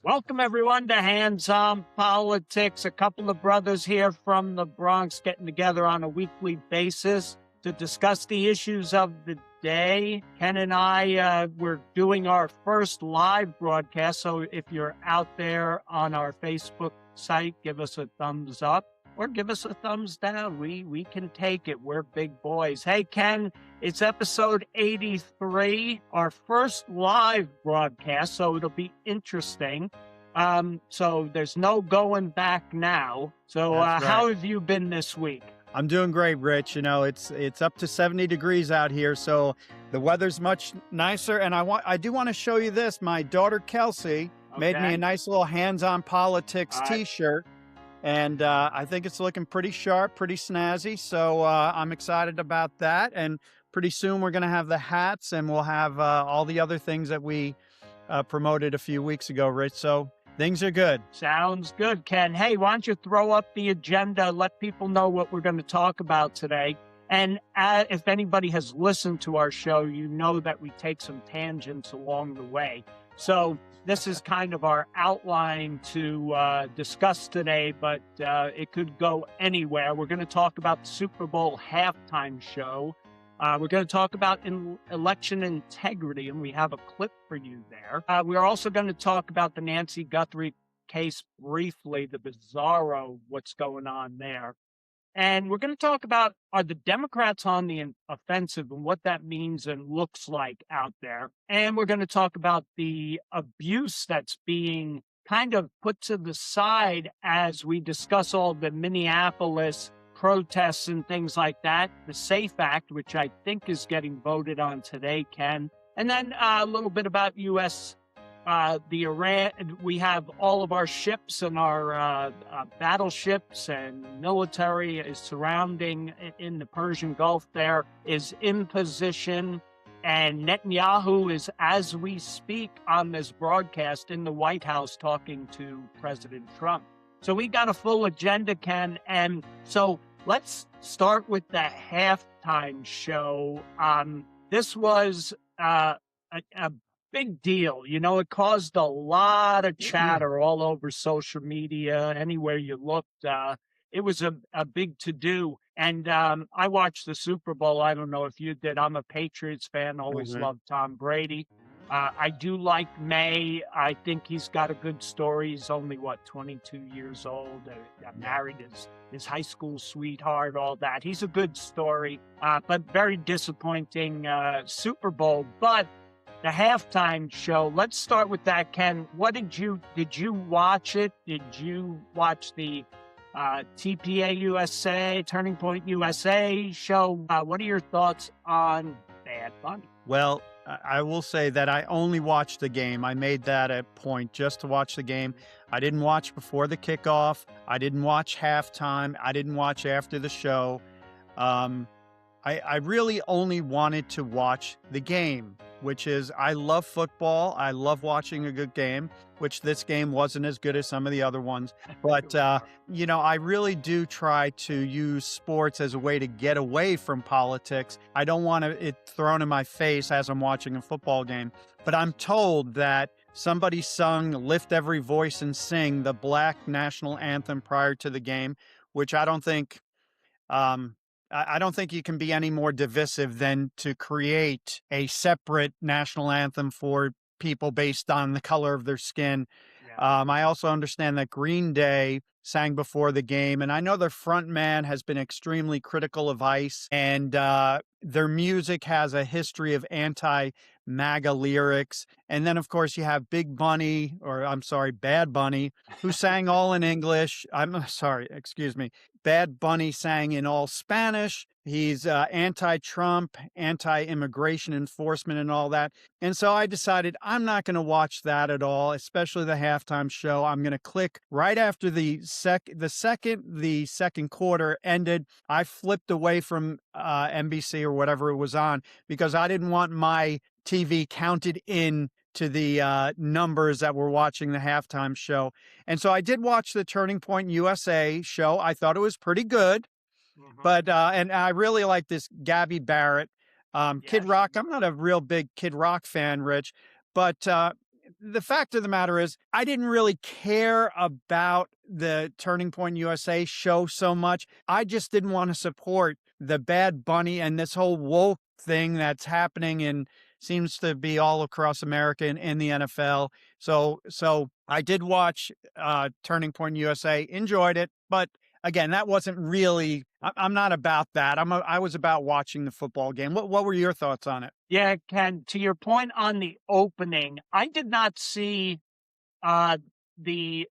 Welcome, everyone, to Hands On Politics. A couple of brothers here from the Bronx getting together on a weekly basis to discuss the issues of the day. Ken and I, we're doing our first live broadcast, so if you're out there on our Facebook site, give us a thumbs up or give us a thumbs down. We can take it. We're big boys. Hey, Ken, it's episode 83, our first live broadcast, so it'll be interesting. So there's no going back now. So That's right. how have you been this week? I'm doing great, Rich. You know, it's up to 70 degrees out here, so the weather's much nicer. And I do want to show you this. My daughter Kelsey made me a nice little Hands-On Politics T-shirt, and I think it's looking pretty sharp, pretty snazzy. So I'm excited about that. And pretty soon we're going to have the hats, and we'll have all the other things that we promoted a few weeks ago, Rich. So things are good. Sounds good, Ken. Hey, why don't you throw up the agenda, let people know what we're going to talk about today. And if anybody has listened to our show, you know that we take some tangents along the way. So this is kind of our outline to discuss today, but it could go anywhere. We're going to talk about the Super Bowl halftime show. We're going to talk about election integrity, and we have a clip for you there. We're also going to talk about the Nancy Guthrie case briefly, the bizarro, what's going on there. And we're going to talk about, are the Democrats on the offensive and what that means and looks like out there. And we're going to talk about the abuse that's being kind of put to the side as we discuss all the Minneapolis protests and things like that, the SAFE Act, which I think is getting voted on today, Ken. And then a little bit about U.S., the Iran. We have all of our ships and our battleships and military is surrounding in the Persian Gulf there, is in position. And Netanyahu is, as we speak on this broadcast, in the White House talking to President Trump. So we got a full agenda, Ken. And so let's start with the halftime show. This was a big deal. You know, it caused a lot of chatter all over social media, anywhere you looked. It was a big to-do. And I watched the Super Bowl. I don't know if you did. I'm a Patriots fan, always loved Tom Brady. I do like May. I think he's got a good story. He's only, 22 years old, married his high school sweetheart, all that. He's a good story, but very disappointing Super Bowl. But the halftime show, let's start with that, Ken. Did you watch it? Did you watch the TPA USA, Turning Point USA show? What are your thoughts on Bad Bunny? Well, I will say that I only watched the game. I made that a point just to watch the game. I didn't watch before the kickoff. I didn't watch halftime. I didn't watch after the show. I really only wanted to watch the game, which is, I love football. I love watching a good game, which this game wasn't as good as some of the other ones. But, you know, I really do try to use sports as a way to get away from politics. I don't want it thrown in my face as I'm watching a football game. But I'm told that somebody sung "Lift Every Voice and Sing," the Black national anthem, prior to the game, which I don't think you can be any more divisive than to create a separate national anthem for people based on the color of their skin. Yeah. I also understand that Green Day sang before the game, and I know their front man has been extremely critical of ICE, and their music has a history of anti-MAGA lyrics. And then, of course, you have Bad Bunny, who sang all in English. Bad Bunny sang in all Spanish. He's anti-Trump, anti-immigration enforcement and all that. And so I decided I'm not going to watch that at all, especially the halftime show. I'm going to click right after the second quarter ended. I flipped away from NBC or whatever it was on because I didn't want my TV counted in to the numbers that were watching the halftime show. And so I did watch the Turning Point USA show. I thought it was pretty good. But and I really like this Gabby Barrett, Kid Rock. I'm not a real big Kid Rock fan, Rich, but the fact of the matter is, I didn't really care about the Turning Point USA show so much. I just didn't want to support the Bad Bunny and this whole woke thing that's happening and seems to be all across America and in the NFL. So I did watch Turning Point USA, enjoyed it, but again, that wasn't really. I'm not about that. I was about watching the football game. What were your thoughts on it? Yeah, Ken, to your point on the opening, I did not see uh, the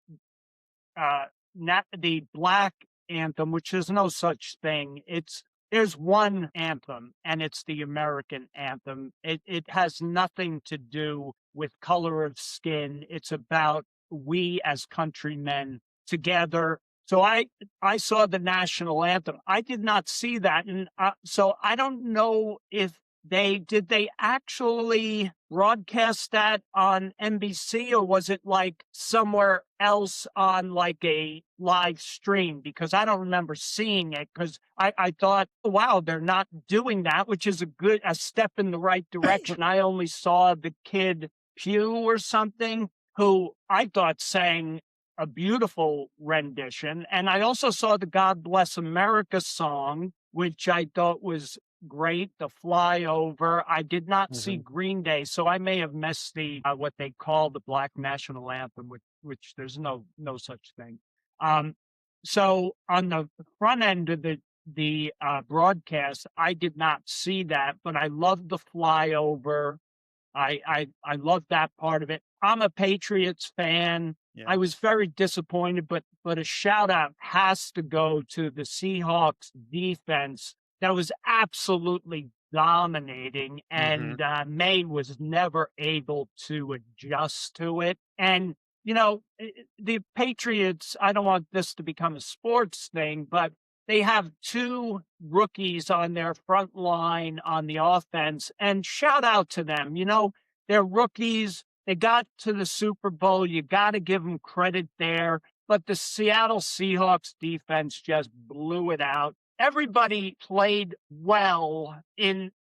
not the black anthem, which is no such thing. There's one anthem, and it's the American anthem. It has nothing to do with color of skin. It's about we as countrymen together. So I saw the national anthem. I did not see that, and so I don't know if they actually broadcast that on NBC, or was it like somewhere else on like a live stream? Because I don't remember seeing it, because I thought, wow, they're not doing that, which is a step in the right direction. I only saw the kid Pew or something, who I thought sang a beautiful rendition. And I also saw the God Bless America song, which I thought was great, the flyover. I did not see Mhm. Green Day, so I may have missed the what they call the Black National Anthem, which there's no such thing. Um, so on the front end of the broadcast, I did not see that, but I loved the flyover. I love that part of it. I'm a Patriots fan. Yeah. I was very disappointed, but a shout out has to go to the Seahawks defense that was absolutely dominating, Hmm. and May was never able to adjust to it. And the Patriots, I don't want this to become a sports thing, but they have two rookies on their front line on the offense, and shout out to them. They're rookies. They got to the Super Bowl. You got to give them credit there. But the Seattle Seahawks defense just blew it out. Everybody played well in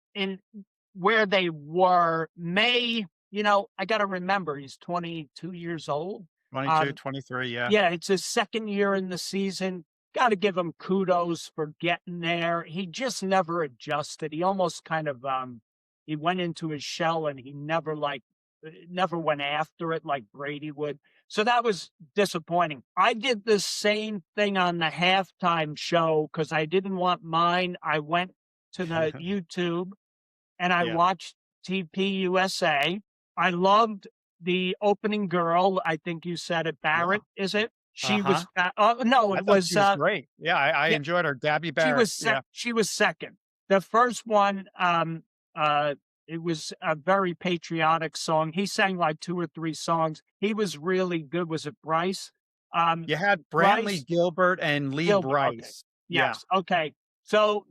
where they were. May, I got to remember he's 22 years old. 22, Um, 23. Yeah. yeah, it's his second year in the season. Got to give him kudos for getting there. He just never adjusted. He almost kind of he went into his shell, and he never went after it like Brady would. So that was disappointing. I did the same thing on the halftime show because I didn't want mine. I went to the YouTube and I Yeah. watched TPUSA. I loved the opening girl. I think you said it, Yeah. Barrett, is it? She Uh-huh. was no, I it thought was she was great. Yeah, I yeah, enjoyed her. Gabby Barrett. Yeah. she was second. The first one, uh, it was a very patriotic song. He sang like 2 or 3 songs. He was really good. Was it Bryce? Um, You had Brantley Bryce Gilbert and Lee Gilbert. Okay. Bryce. Yeah. Yes. Okay. So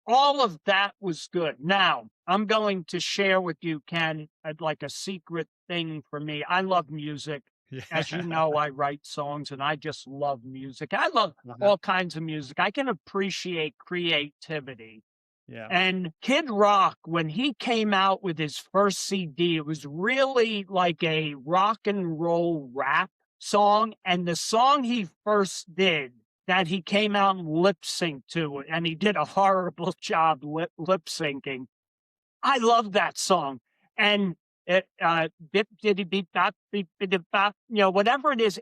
all of that was good. Now, I'm going to share with you, Ken, like a secret thing for me. I love music. As you Yeah. know, I write songs and I just love music. I love Uh-huh. all kinds of music. I can appreciate creativity. Yeah. And Kid Rock, when he came out with his first CD, it was really like a rock and roll rap song. And the song he first did that he came out and lip synced to, and he did a horrible job lip syncing. I love that song. And it bip diddy beep bop beep biddy bop, whatever it is,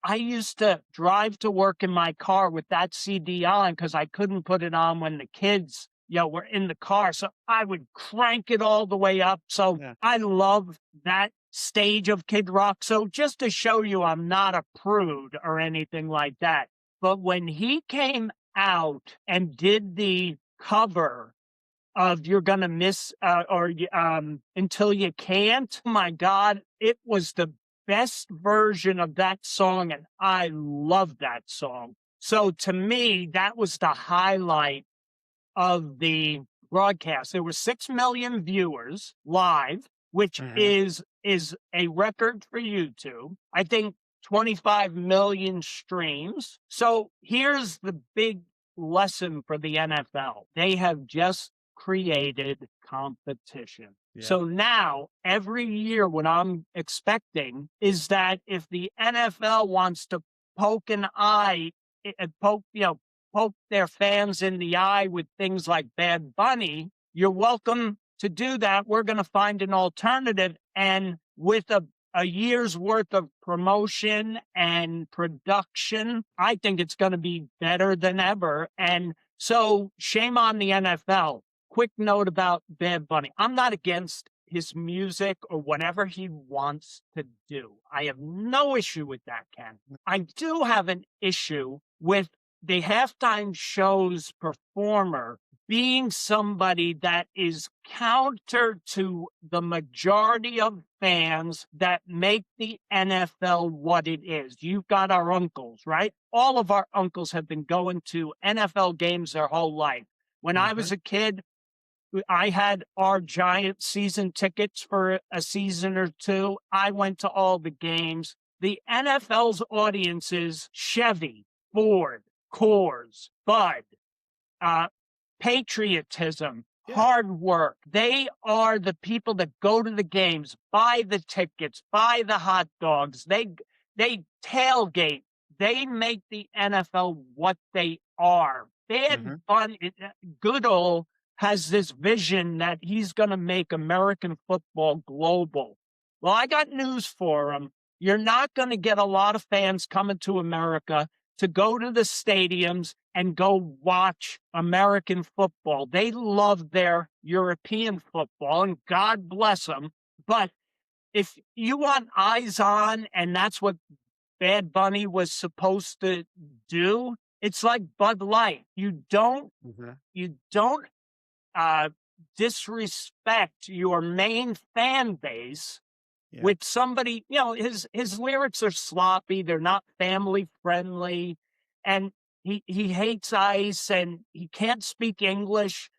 I used to drive to work in my car with that CD on because I couldn't put it on when the kids, were in the car. So I would crank it all the way up. So Yeah. I love that stage of Kid Rock. So just to show you I'm not a prude or anything like that. But when he came out and did the cover of You're Gonna Miss Until You Can't. Oh my God, it was the best version of that song, and I love that song. So to me, that was the highlight of the broadcast. There were 6 million viewers live, which Mhm. is a record for YouTube. I think 25 million streams. So here's the big lesson for the NFL. They have just created competition. Yeah. So now every year what I'm expecting is that if the NFL wants to poke an eye, poke, poke their fans in the eye with things like Bad Bunny, you're welcome to do that. We're going to find an alternative. And with a year's worth of promotion and production, I think it's going to be better than ever. And so shame on the NFL. Quick note about Bad Bunny. I'm not against his music or whatever he wants to do. I have no issue with that, Ken. I do have an issue with the halftime show's performer being somebody that is counter to the majority of fans that make the NFL what it is. You've got our uncles, right? All of our uncles have been going to NFL games their whole life. When I was Mhm. a kid, I had our Giant season tickets for a season or two. I went to all the games. The NFL's audiences, Chevy, Ford, Coors, Bud, uh, patriotism, Yeah. hard work. They are the people that go to the games, buy the tickets, buy the hot dogs. They tailgate. They make the NFL what they are. Bad Mhm. Bunny, Goodall has this vision that he's going to make American football global. Well, I got news for him. You're not going to get a lot of fans coming to America to go to the stadiums and go watch American football. They love their European football, and God bless them. But if you want eyes on, and that's what Bad Bunny was supposed to do, it's like Bud Light. Mhm. You don't uh, disrespect your main fan base Yeah. with somebody, his lyrics are sloppy, they're not family friendly, and he hates ice and he can't speak English.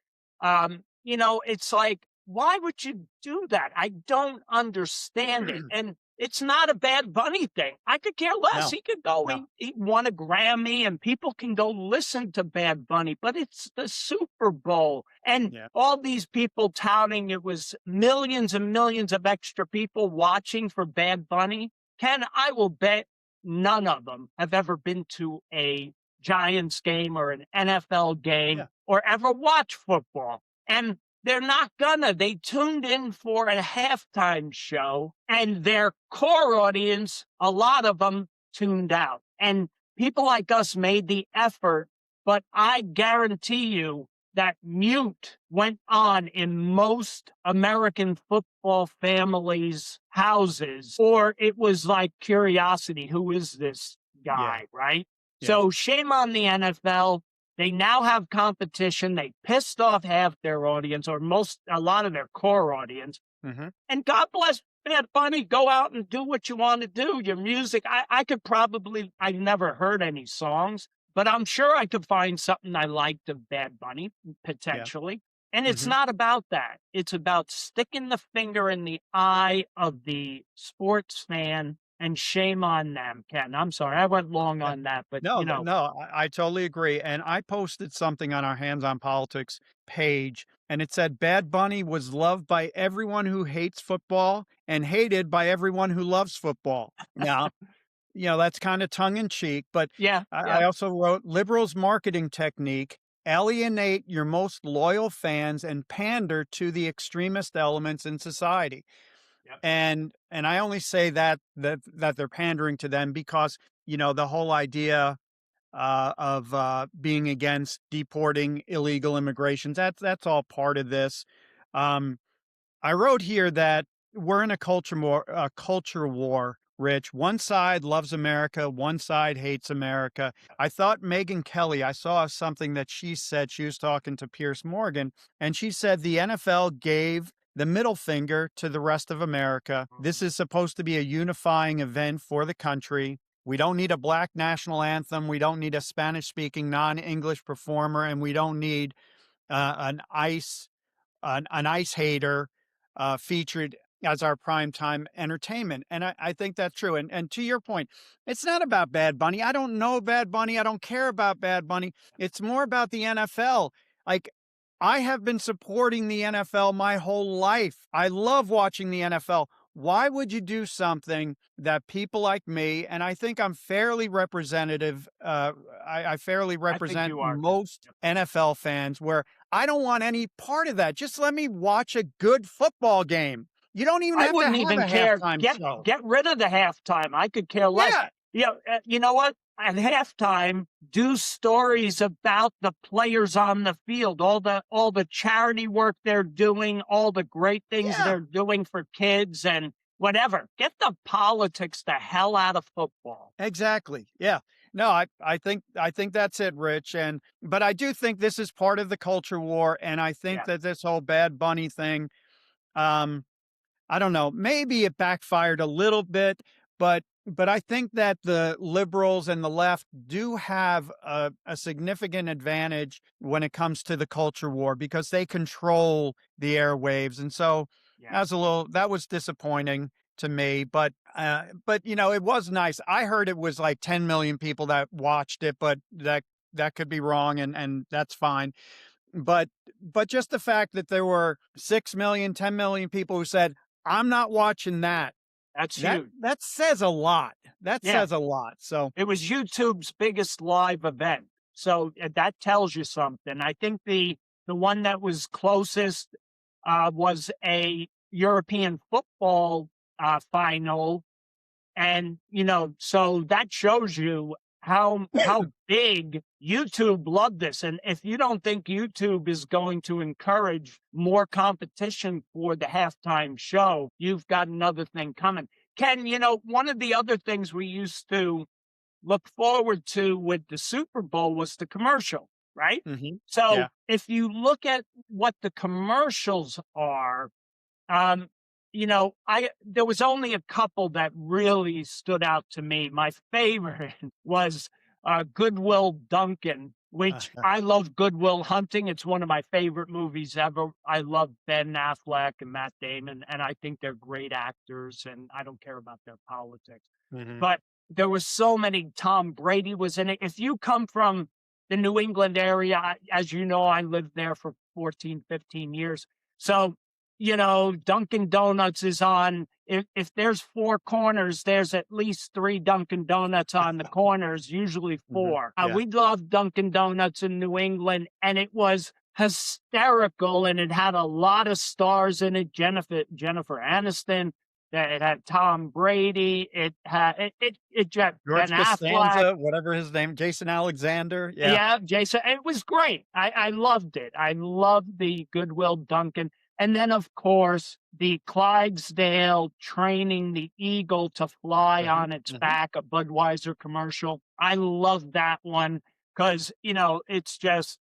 It's like, why would you do that? I don't understand it. And it's not a Bad Bunny thing. I could care less. No. He could go, No. he won a Grammy and people can go listen to Bad Bunny, but it's the Super Bowl. And Yeah. all these people touting it was millions and millions of extra people watching for Bad Bunny. Ken, I will bet none of them have ever been to a Giants game or an NFL game Yeah. or ever watch football. And they're not gonna. They tuned in for a halftime show, and their core audience, a lot of them tuned out. And people like us made the effort, but I guarantee you that mute went on in most American football families' houses, or it was like curiosity. Who is this Yeah. guy, right? Yeah. So shame on the NFL. They now have competition. They pissed off half their audience, or a lot of their core audience. Mhm. And God bless Bad Bunny. Go out and do what you want to do. Your music, I could probably, I never heard any songs, but I'm sure I could find something I liked of Bad Bunny, Yeah. potentially. And it's Mhm. not about that. It's about sticking the finger in the eye of the sports fan, and shame on them, Ken. I'm sorry. I went long Yeah. on that, but No, no, I totally agree. And I posted something on our Hands on Politics page, and it said Bad Bunny was loved by everyone who hates football and hated by everyone who loves football. Now, that's kind of tongue in cheek, but yeah, I yeah. also wrote liberals' marketing technique: alienate your most loyal fans and pander to the extremist elements in society. Yep. And I only say that they're pandering to them because the whole idea of being against deporting illegal immigrations. That's all part of this. Um, I wrote here that we're in a culture war. Rich, one side loves America, one side hates America. I thought Megan Kelly. I saw something that she said. She was talking to Pierce Morgan, and she said the NFL gave the middle finger to the rest of America. This is supposed to be a unifying event for the country. We don't need a black national anthem. We don't need a Spanish speaking non English performer. And we don't need an ice hater featured as our primetime entertainment. And I think that's true. And to your point, it's not about Bad Bunny. I don't know Bad Bunny. I don't care about Bad Bunny. It's more about the NFL. Like, I have been supporting the NFL my whole life. I love watching the NFL. Why would you do something that people like me, and I think I'm fairly representative, I fairly I think represent you are too. most Yep. NFL fans, where I don't want any part of that. Just let me watch a good football game. You don't even I have to wouldn't have even a care. halftime Get show. get rid of the halftime. I could care less. Yeah, You know what? At halftime, do stories about the players on the field, all the charity work they're doing, all the great things yeah. they're doing for kids and whatever. Get the politics the hell out of football. Exactly. Yeah. No, I think that's it, Rich. And but I do think this is part of the culture war. And I think Yeah, that this whole Bad Bunny thing, um, I don't know, maybe it backfired a little bit, but I think that the liberals and the left do have a significant advantage when it comes to the culture war because they control the airwaves. And so yeah. that was disappointing to me, but you know, it was nice. I heard it was like 10 million people that watched it, but that could be wrong, and that's fine. But but just the fact that there were 6 million, 10 million people who said, "I'm not watching that." That's That huge. that says a lot. That Yeah. says a lot. So, It was YouTube's biggest live event. So that tells you something. I think the one that was closest was a European football final, and so that shows you how big YouTube loved this. And if you don't think YouTube is going to encourage more competition for the halftime show, you've got another thing coming. Ken, one of the other things we used to look forward to with the Super Bowl was the commercial, right? mhm, So yeah. if you look at what the commercials are, um, I there was only a couple that really stood out to me. My favorite was Goodwill Duncan, which I love Goodwill Hunting. It's one of my favorite movies ever. I love Ben Affleck and Matt Damon, and I think they're great actors, and I don't care about their politics. Mhm, But there was so many. Tom Brady was in it. If you come from the New England area, as you know, I lived there for 14, 15 years. So Dunkin' Donuts is on. If there's four corners, there's at least three Dunkin' Donuts on the corners, usually mhm, four. yeah. We love Dunkin' Donuts in New England, and it was hysterical, and it had a lot of stars in it. Jennifer Aniston. It had Tom Brady. It had Ben George Affleck. Costanza, whatever his name, Jason Alexander, yeah. Yeah, Jason. It was great. I loved it. I loved the Goodwill Duncan. And then, of course, the Clydesdale training the eagle to fly Mhm, on its mhm, back, a Budweiser commercial. I love that one because, it's just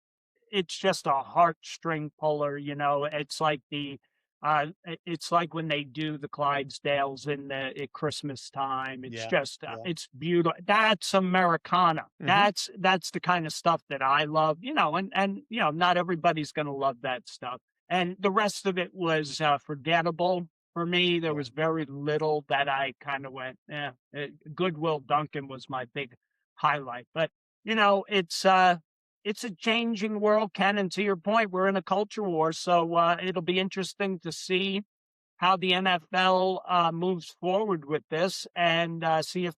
a heartstring puller. It's like it's like when they do the Clydesdales at Christmas time. It's yeah, just yeah. it's beautiful. That's Americana. Mhm, That's the kind of stuff that I love. And not everybody's going to love that stuff. And the rest of it was forgettable for me. There yeah, was very little that I kind of went, Goodwill Duncan was my big highlight. But it's a changing world, Ken. And to your point, we're in a culture war. So it'll be interesting to see how the NFL moves forward with this and see if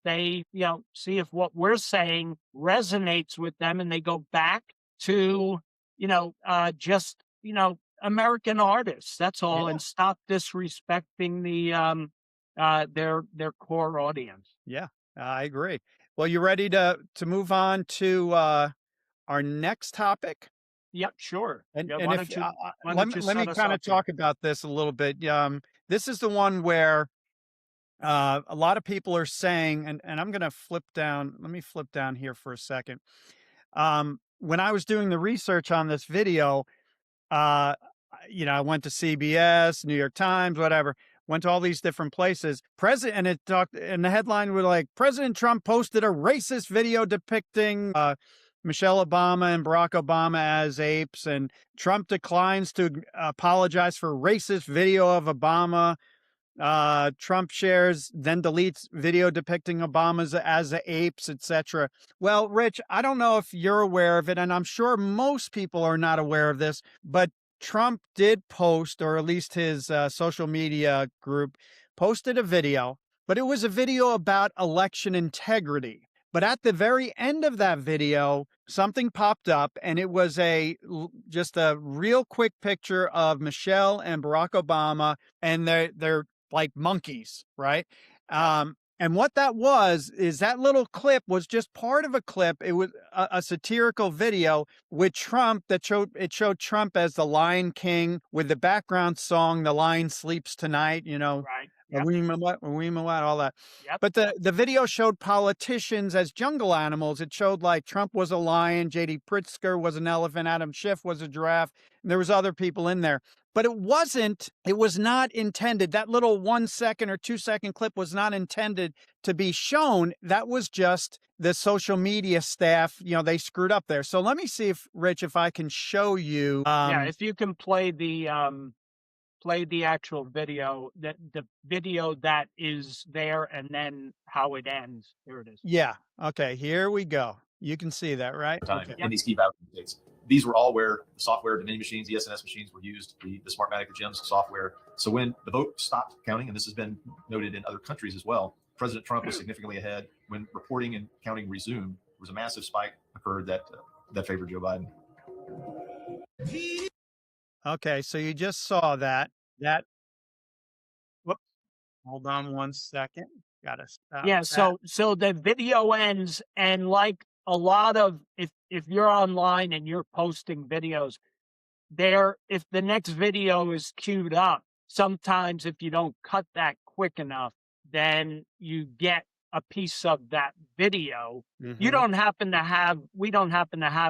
see if what we're saying resonates with them and they go back to, just, American artists. That's all. yeah, And stop disrespecting their core audience. yeah, I agree. Well, you ready to move on to, our next topic? Yep, sure. And Yeah. and Why if don't you, why let don't me you let me set us kinda up here? talk about this a little bit. This is the one where, a lot of people are saying, and I'm gonna flip down let me flip down here for a second. When I was doing the research on this video, uh, I went to CBS, New York Times, whatever, went to all these different places. President, and it talked, and the headline was like, President Trump posted a racist video depicting Michelle Obama and Barack Obama as apes, and Trump declines to apologize for racist video of Obama. Trump shares, then deletes video depicting Obama's as the apes, etc. Well, Rich, I don't know if you're aware of it, and I'm sure most people are not aware of this, but Trump did post, or at least his social media group posted a video, but it was a video about election integrity. But at the very end of that video, something popped up, and it was just a real quick picture of Michelle and Barack Obama, and they're like monkeys, right? Yep. And what that was is that little clip was just part of a clip. It was a satirical video with Trump that showed Trump as the Lion King with the background song "The Lion Sleeps Tonight." Right. Yep. All that. Yep. But the video showed politicians as jungle animals. It showed like Trump was a lion, J.D. Pritzker was an elephant, Adam Schiff was a giraffe, and there was other people in there. But it was not intended. That little 1 second or 2 second clip was not intended to be shown. That was just the social media staff, they screwed up there. So let me see Rich, if I can show you. Yeah, if you can play the actual video, the video that is there, and then how it ends. Here it is. Yeah. Okay, here we go. You can see that, right? Time Okay. in these key value states. These were all where the software, the mini machines, the SNS machines were used, the Smartmatic, the GEMS software. So when the vote stopped counting, and this has been noted in other countries as well, President Trump was significantly ahead. When reporting and counting resumed, there was a massive spike occurred that favored Joe Biden. Okay, so you just saw that. Whoops. Hold on 1 second. Gotta stop. Yeah, that. so the video ends, and like a lot of, if you're online and you're posting videos, if the next video is queued up, sometimes if you don't cut that quick enough, then you get a piece of that video. We don't happen to have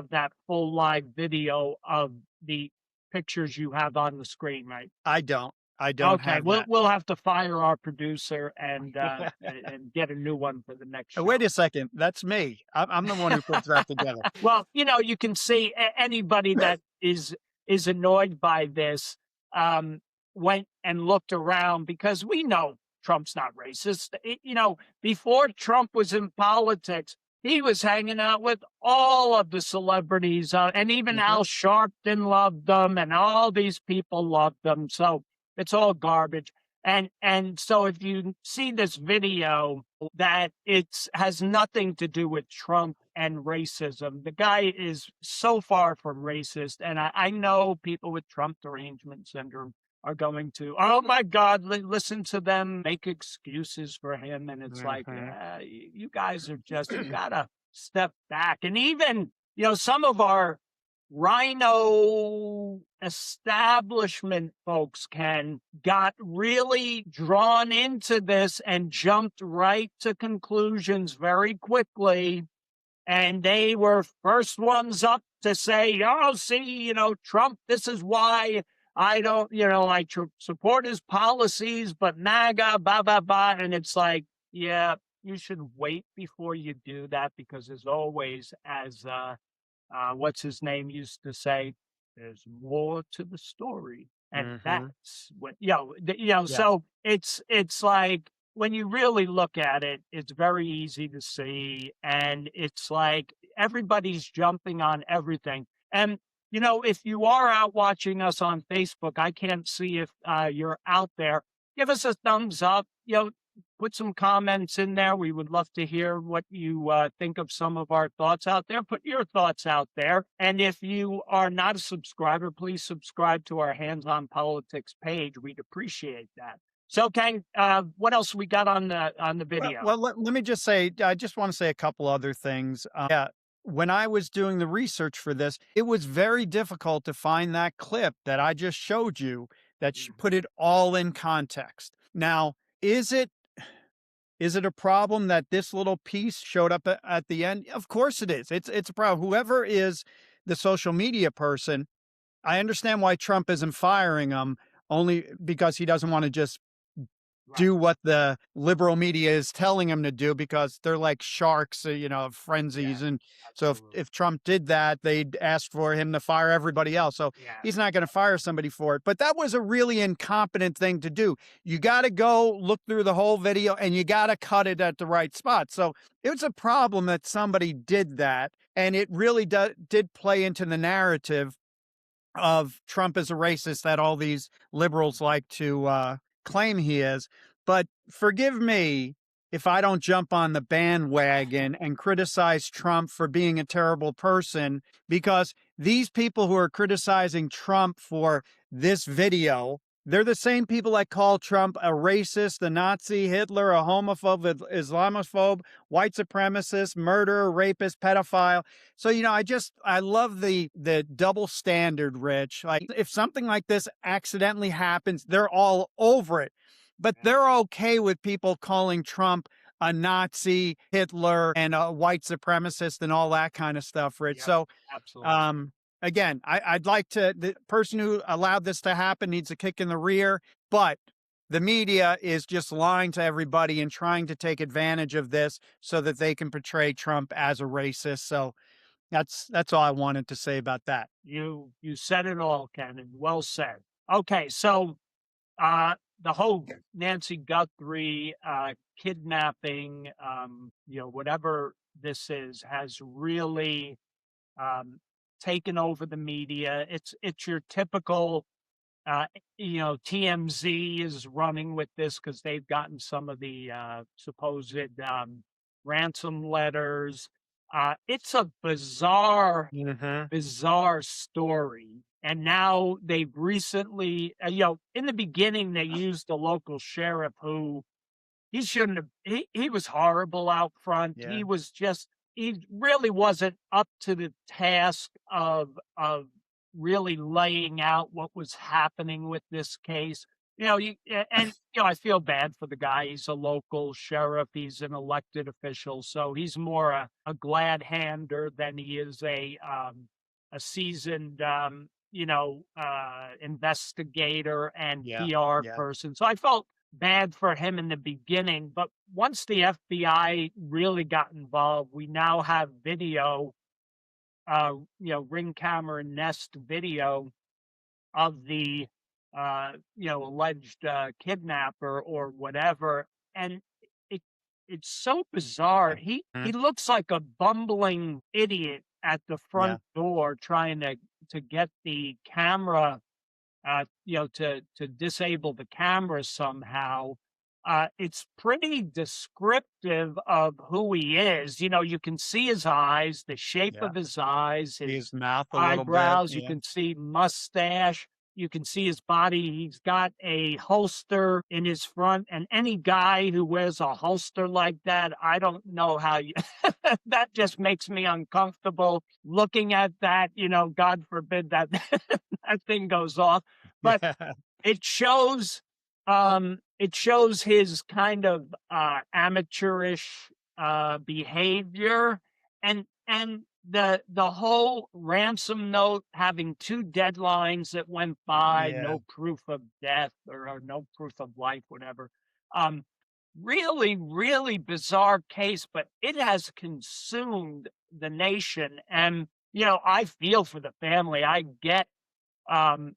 that full live video of the pictures you have on the screen, right? I don't Okay, have that. we'll have to fire our producer and and get a new one for the next show. Wait a second, that's me. I'm the one who puts that together. Well, you can see anybody that is annoyed by this went and looked around, because we know Trump's not racist. Before Trump was in politics, he was hanging out with all of the celebrities, and even Al Sharpton loved them, and all these people loved them. So it's all garbage. And so if you see this video, that has nothing to do with Trump and racism. The guy is so far from racist. And I know people with Trump derangement syndrome are going to, oh my God, listen to them make excuses for him. And it's like, you guys are just, you gotta step back. And even, some of our rhino establishment folks got really drawn into this and jumped right to conclusions very quickly. And they were first ones up to say, oh, see, Trump, this is why I don't, I support his policies, but MAGA, blah, blah, blah. And it's like, yeah, you should wait before you do that, because there's always, as what's his name used to say, there's more to the story. And that's what, so it's like, when you really look at it, it's very easy to see. And it's like everybody's jumping on everything. And, if you are out watching us on Facebook, I can't see if you're out there. Give us a thumbs up, put some comments in there. We would love to hear what you think of some of our thoughts out there. Put your thoughts out there. And if you are not a subscriber, please subscribe to our Hands on Politics page. We'd appreciate that. So, Ken, what else we got on the video? Well, let me just say, I just want to say a couple other things. When I was doing the research for this, it was very difficult to find that clip that I just showed you that put it all in context. Now, is it a problem that this little piece showed up at the end? Of course it is. It's a problem. Whoever is the social media person, I understand why Trump isn't firing him, only because he doesn't want to just do what the liberal media is telling him to do because they're like sharks, of frenzies. Yeah, And so absolutely. if Trump did that, they'd ask for him to fire everybody else. So Yeah. he's not going to fire somebody for it. But that was a really incompetent thing to do. You got to go look through the whole video and you got to cut it at the right spot. So it was a problem that somebody did that. And it really did play into the narrative of Trump as a racist that all these liberals like to claim he is. But forgive me if I don't jump on the bandwagon and criticize Trump for being a terrible person, because these people who are criticizing Trump for this video, they're the same people that call Trump a racist, a Nazi, Hitler, a homophobe, Islamophobe, white supremacist, murderer, rapist, pedophile. So, I love the double standard, Rich. Like if something like this accidentally happens, they're all over it. But they're okay with people calling Trump a Nazi, Hitler, and a white supremacist and all that kind of stuff, Rich. Yep, So, absolutely. again, I'd like the person who allowed this to happen needs a kick in the rear, but the media is just lying to everybody and trying to take advantage of this so that they can portray Trump as a racist. So that's all I wanted to say about that. You said it all, Ken, and well said. Okay, so the whole Nancy Guthrie kidnapping, whatever this is, has really taken over the media. It's your typical, TMZ is running with this because they've gotten some of the supposed ransom letters. It's a bizarre, bizarre story. And now they've recently, in the beginning, they used a local sheriff who he shouldn't have, he was horrible out front. Yeah. He really wasn't up to the task of really laying out what was happening with this case. I feel bad for the guy. He's a local sheriff. He's an elected official. So he's more a glad hander than he is a seasoned, investigator and Yeah. PR Yeah. person. So I felt bad for him in the beginning, but once the FBI really got involved, we now have video, ring camera Nest video of the, alleged kidnapper or whatever. And it it's so bizarre. He looks like a bumbling idiot at the front door trying to get the camera, to disable the camera somehow. It's pretty descriptive of who he is. You can see his eyes, the shape Yeah. of his eyes, His mouth a little bit. eyebrows. You Yeah. can see mustache. You can see his body. He's got a holster in his front. And any guy who wears a holster like that, I don't know how you, that just makes me uncomfortable looking at that. God forbid that that thing goes off. But Yeah. it shows his kind of amateurish behavior, and the whole ransom note having two deadlines that went by, Yeah. no proof of death or no proof of life, whatever. Really, really bizarre case, but it has consumed the nation. And I feel for the family. I get their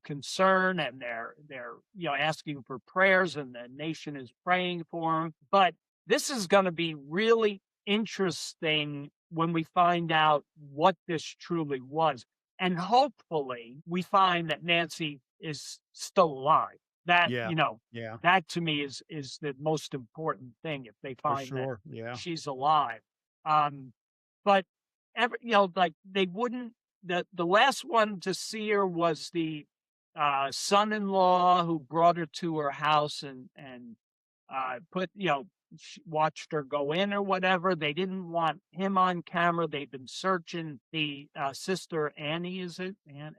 concern, and they're asking for prayers, and the nation is praying for them. But this is going to be really interesting when we find out what this truly was. And hopefully we find that Nancy is still alive. That, Yeah. Yeah. that to me is the most important thing, if they For find that sure. Yeah. she's alive. But like they wouldn't. The last one to see her was the son-in-law who brought her to her house and watched her go in or whatever. They didn't want him on camera. They've been searching the sister Annie, is it? And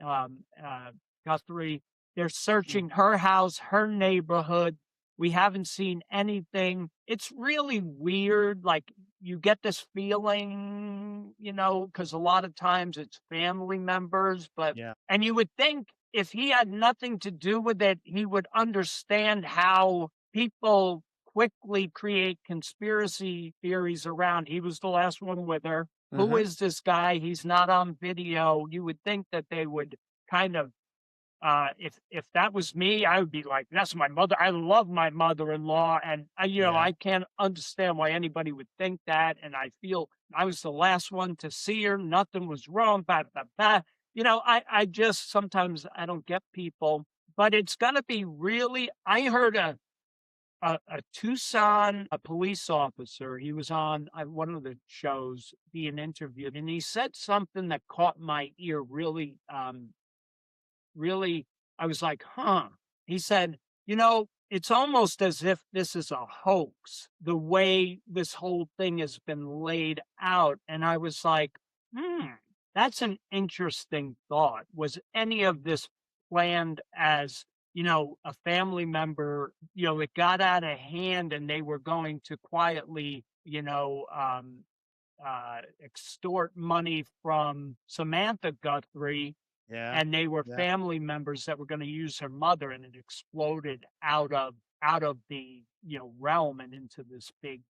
Guthrie. They're searching her house, her neighborhood. We haven't seen anything. It's really weird. Like you get this feeling, because a lot of times it's family members, Yeah. and you would think if he had nothing to do with it, he would understand how people quickly create conspiracy theories around, he was the last one with her. Who Hmm. is this guy? He's not on video. You would think that they would kind of, if that was me, I would be like, "That's my mother. I love my mother-in-law," and Yeah. I can't understand why anybody would think that. And I feel I was the last one to see her. Nothing was wrong. Blah blah blah. I just sometimes I don't get people, but it's gonna be really. I heard a Tucson a police officer. He was on one of the shows being interviewed, and he said something that caught my ear really, really, I was like, huh. He said, it's almost as if this is a hoax, the way this whole thing has been laid out. And I was like, hmm, that's an interesting thought. Was any of this planned as, a family member, it got out of hand and they were going to quietly, extort money from Samantha Guthrie, Yeah. and they were Yeah. family members that were gonna use her mother, and it exploded out of the, realm and into this big,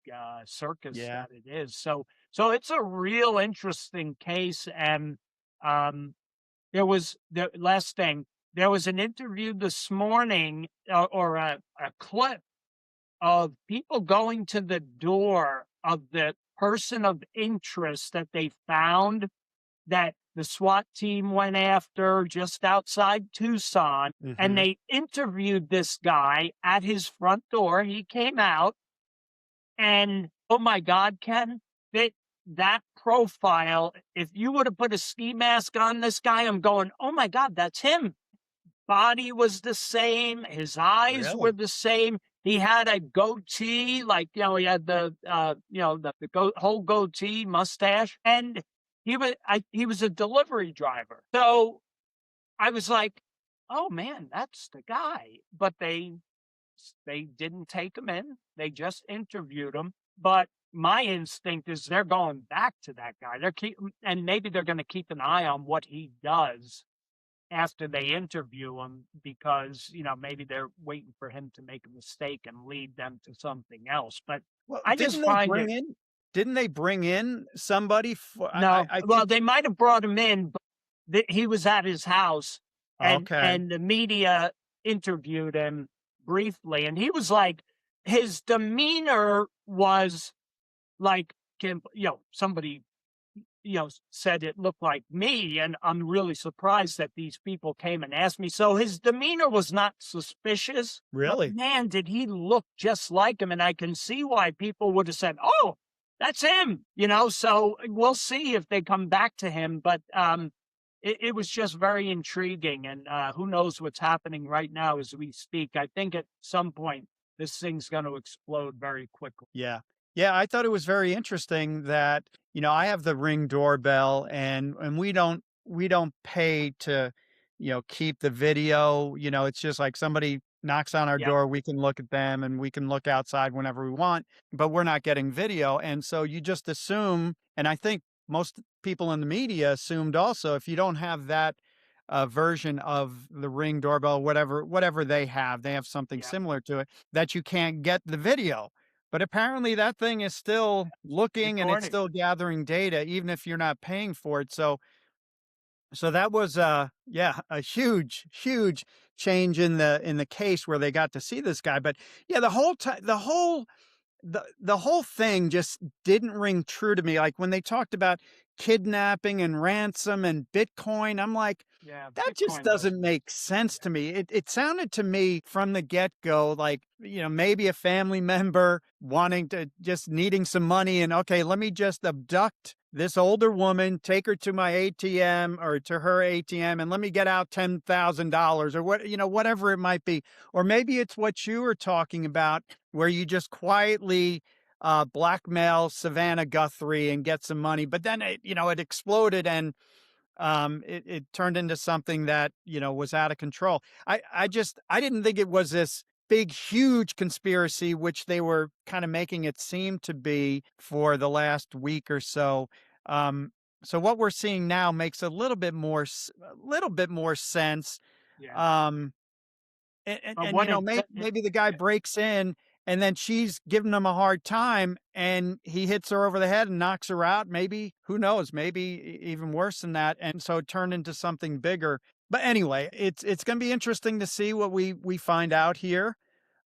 circus Yeah. that it is. So it's a real interesting case, and, there was the last thing, there was an interview this morning, or a clip of people going to the door of the person of interest that they found that the SWAT team went after just outside Tucson, and Hmm. they interviewed this guy at his front door. He came out, and oh my God, Ken, that profile, if you would have put a ski mask on this guy, I'm going, oh my God, that's him. Body was the same, his eyes were Really? the same. He had a goatee, like, he had the whole goatee, mustache, and he was a delivery driver. So I was like, "Oh man, that's the guy." But they didn't take him in. They just interviewed him. But my instinct is they're going back to that guy. And maybe they're going to keep an eye on what he does after they interview him, because maybe they're waiting for him to make a mistake and lead them to something else. But Well, I just find it. didn't they bring in somebody for, No, I well, think, they might have brought him in, but he was at his house, and okay, the media interviewed him briefly, and he was like, his demeanor was like, somebody said it looked like me, and I'm really surprised that these people came and asked me. So his demeanor was not suspicious, but really? man, did he look just like him. And I can see why people would have said, "Oh, that's him," So we'll see if they come back to him. But it was just very intriguing, and who knows what's happening right now as we speak. I think at some point this thing's going to explode very quickly. Yeah. Yeah, I thought it was very interesting that, I have the Ring doorbell, and we don't pay to, keep the video, it's just like somebody knocks on our Yep, door, we can look at them and we can look outside whenever we want, but we're not getting video. And so you just assume, and I think most people in the media assumed also, if you don't have that version of the Ring doorbell, whatever they have something yep, similar to it, that you can't get the video. But apparently that thing is still looking and it's recording. still gathering data even if you're not paying for it. So that was yeah, a huge change in the case where they got to see this guy. But yeah, the whole time the whole thing just didn't ring true to me. Like when they talked about kidnapping and ransom and Bitcoin, I'm like, Yeah, that just Bitcoin doesn't. doesn't make sense to me. It sounded to me from the get-go like, maybe a family member wanting to just needing some money and okay, let me just abduct this older woman, take her to my ATM or to her ATM and let me get out $10,000 or whatever it might be. Or maybe it's what you were talking about where you just quietly blackmail Savannah Guthrie and get some money, but then it exploded and it turned into something that was out of control. I didn't think it was this big huge conspiracy which they were kind of making it seem to be for the last week or so. So what we're seeing now makes a little bit more sense. Yeah. But And what it, maybe the guy breaks in and then she's giving him a hard time and he hits her over the head and knocks her out. Maybe, who knows, maybe even worse than that. And so it turned into something bigger. But anyway, it's going to be interesting to see what we find out here.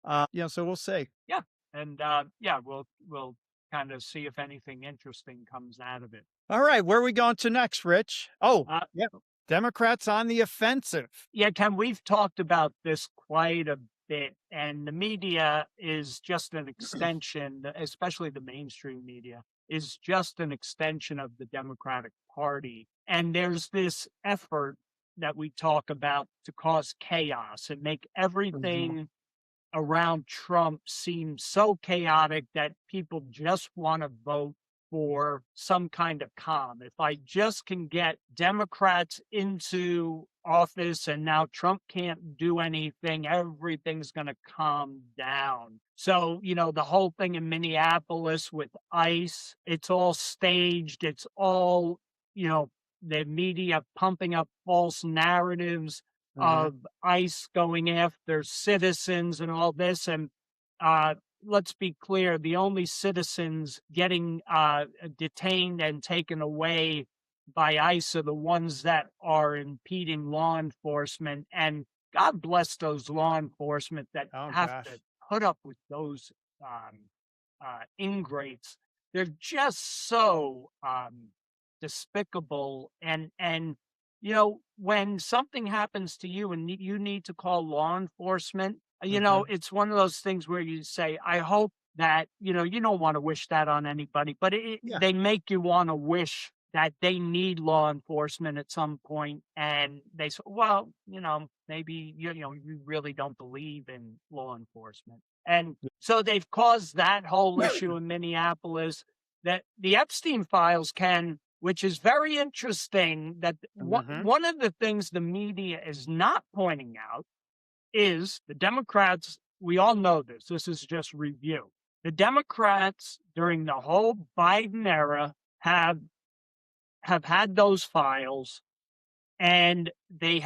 So we'll see. yeah. And yeah, we'll kind of see if anything interesting comes out of it. All right, where are we going to next, Rich? Oh, Uh, yeah. Democrats on the offensive. Yeah, Ken, we've talked about this quite a bit, and the media is just an extension, especially the mainstream media, is just an extension of the Democratic Party. And there's this effort that we talk about to cause chaos and make everything around Trump seem so chaotic that people just want to vote for some kind of calm. If I just can get Democrats into office and now Trump can't do anything, everything's going to calm down. So, the whole thing in Minneapolis with ICE, it's all staged. It's all, the media pumping up false narratives of ICE going after citizens and all this. And let's be clear, the only citizens getting detained and taken away by ICE are the ones that are impeding law enforcement. And God bless those law enforcement that have to put up with those ingrates. They're just so despicable. And when something happens to you and you need to call law enforcement, it's one of those things where you say, I hope that, you don't want to wish that on anybody, but they make you want to wish that they need law enforcement at some point. And they say, well, maybe, you really don't believe in law enforcement. And so they've caused that whole issue in Minneapolis. That the Epstein files which is very interesting, that one of the things the media is not pointing out is the Democrats, we all know this is just review. The Democrats during the whole Biden era have had those files, and they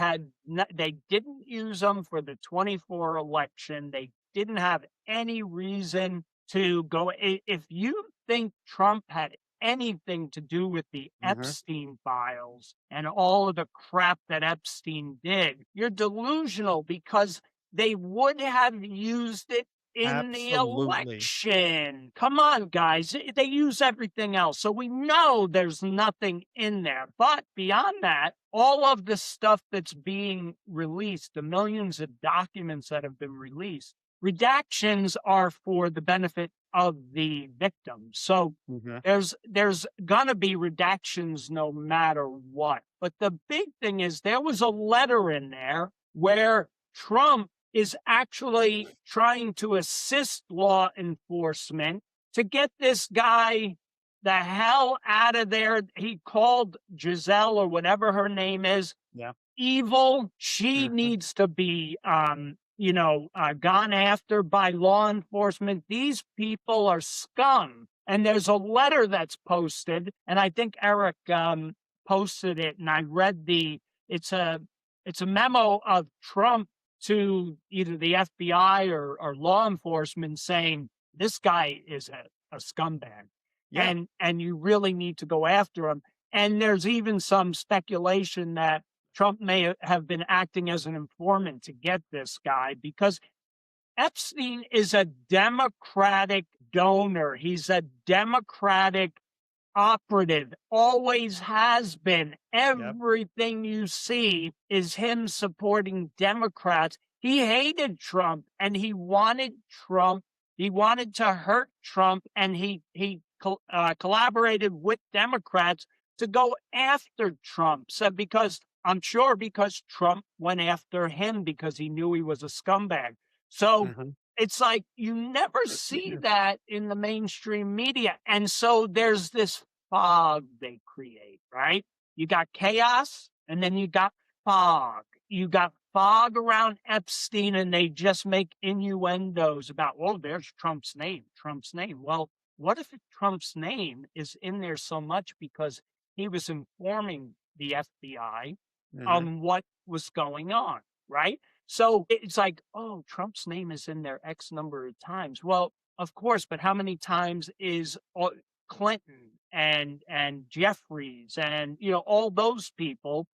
didn't use them for the 24 election. They didn't have any reason to go. If you think Trump had anything to do with the Epstein files and all of the crap that Epstein did, you're delusional, because they would have used it in the election. Come on, guys. They use everything else. So we know there's nothing in there. But beyond that, all of the stuff that's being released, the millions of documents that have been released, redactions are for the benefit of the victims. So there's gonna be redactions no matter what. But the big thing is there was a letter in there where Trump is actually trying to assist law enforcement to get this guy the hell out of there. He called Giselle, or whatever her name is, evil. She needs to be gone after by law enforcement. These people are scum. And there's a letter that's posted, and I think Eric posted it, and I read it's a memo of Trump to either the FBI or law enforcement, saying this guy is a scumbag. And you really need to go after him. And there's even some speculation that Trump may have been acting as an informant to get this guy, because Epstein is a Democratic donor. He's a Democratic operative, always has been. Everything you see is him supporting Democrats. He hated Trump, and he wanted Trump. He wanted to hurt Trump, and he collaborated with Democrats to go after Trump. So because Trump went after him because he knew he was a scumbag. So it's like you never see that in the mainstream media. And so there's this fog they create, right? You got chaos, and then you got fog. You got fog around Epstein, and they just make innuendos about, well, there's Trump's name. Well, what if Trump's name is in there so much because he was informing the FBI on what was going on? right? So it's like, oh, Trump's name is in there X number of times. Well, of course, but how many times is Clinton and Jeffries and all those people,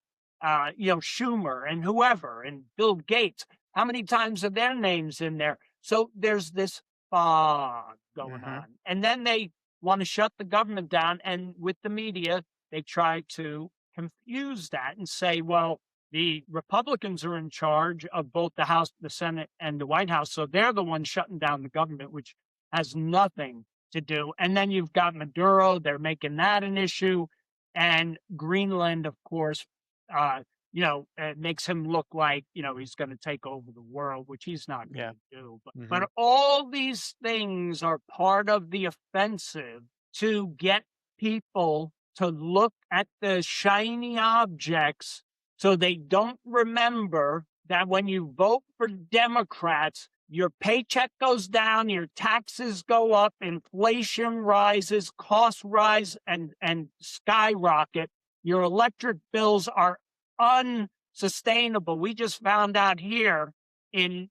Schumer and whoever and Bill Gates? How many times are their names in there? So there's this fog going Hmm. on, and then they want to shut the government down, and with the media, they try to confuse that and say, well, the Republicans are in charge of both the House, the Senate, and the White House. So they're the ones shutting down the government, which has nothing to do. And then you've got Maduro, they're making that an issue. And Greenland, of course, it makes him look like, he's going to take over the world, which he's not going Yeah. to do. But, Hmm. but all these things are part of the offensive to get people to look at the shiny objects so they don't remember that when you vote for Democrats, your paycheck goes down, your taxes go up, inflation rises, costs rise and skyrocket. Your electric bills are unsustainable. We just found out here in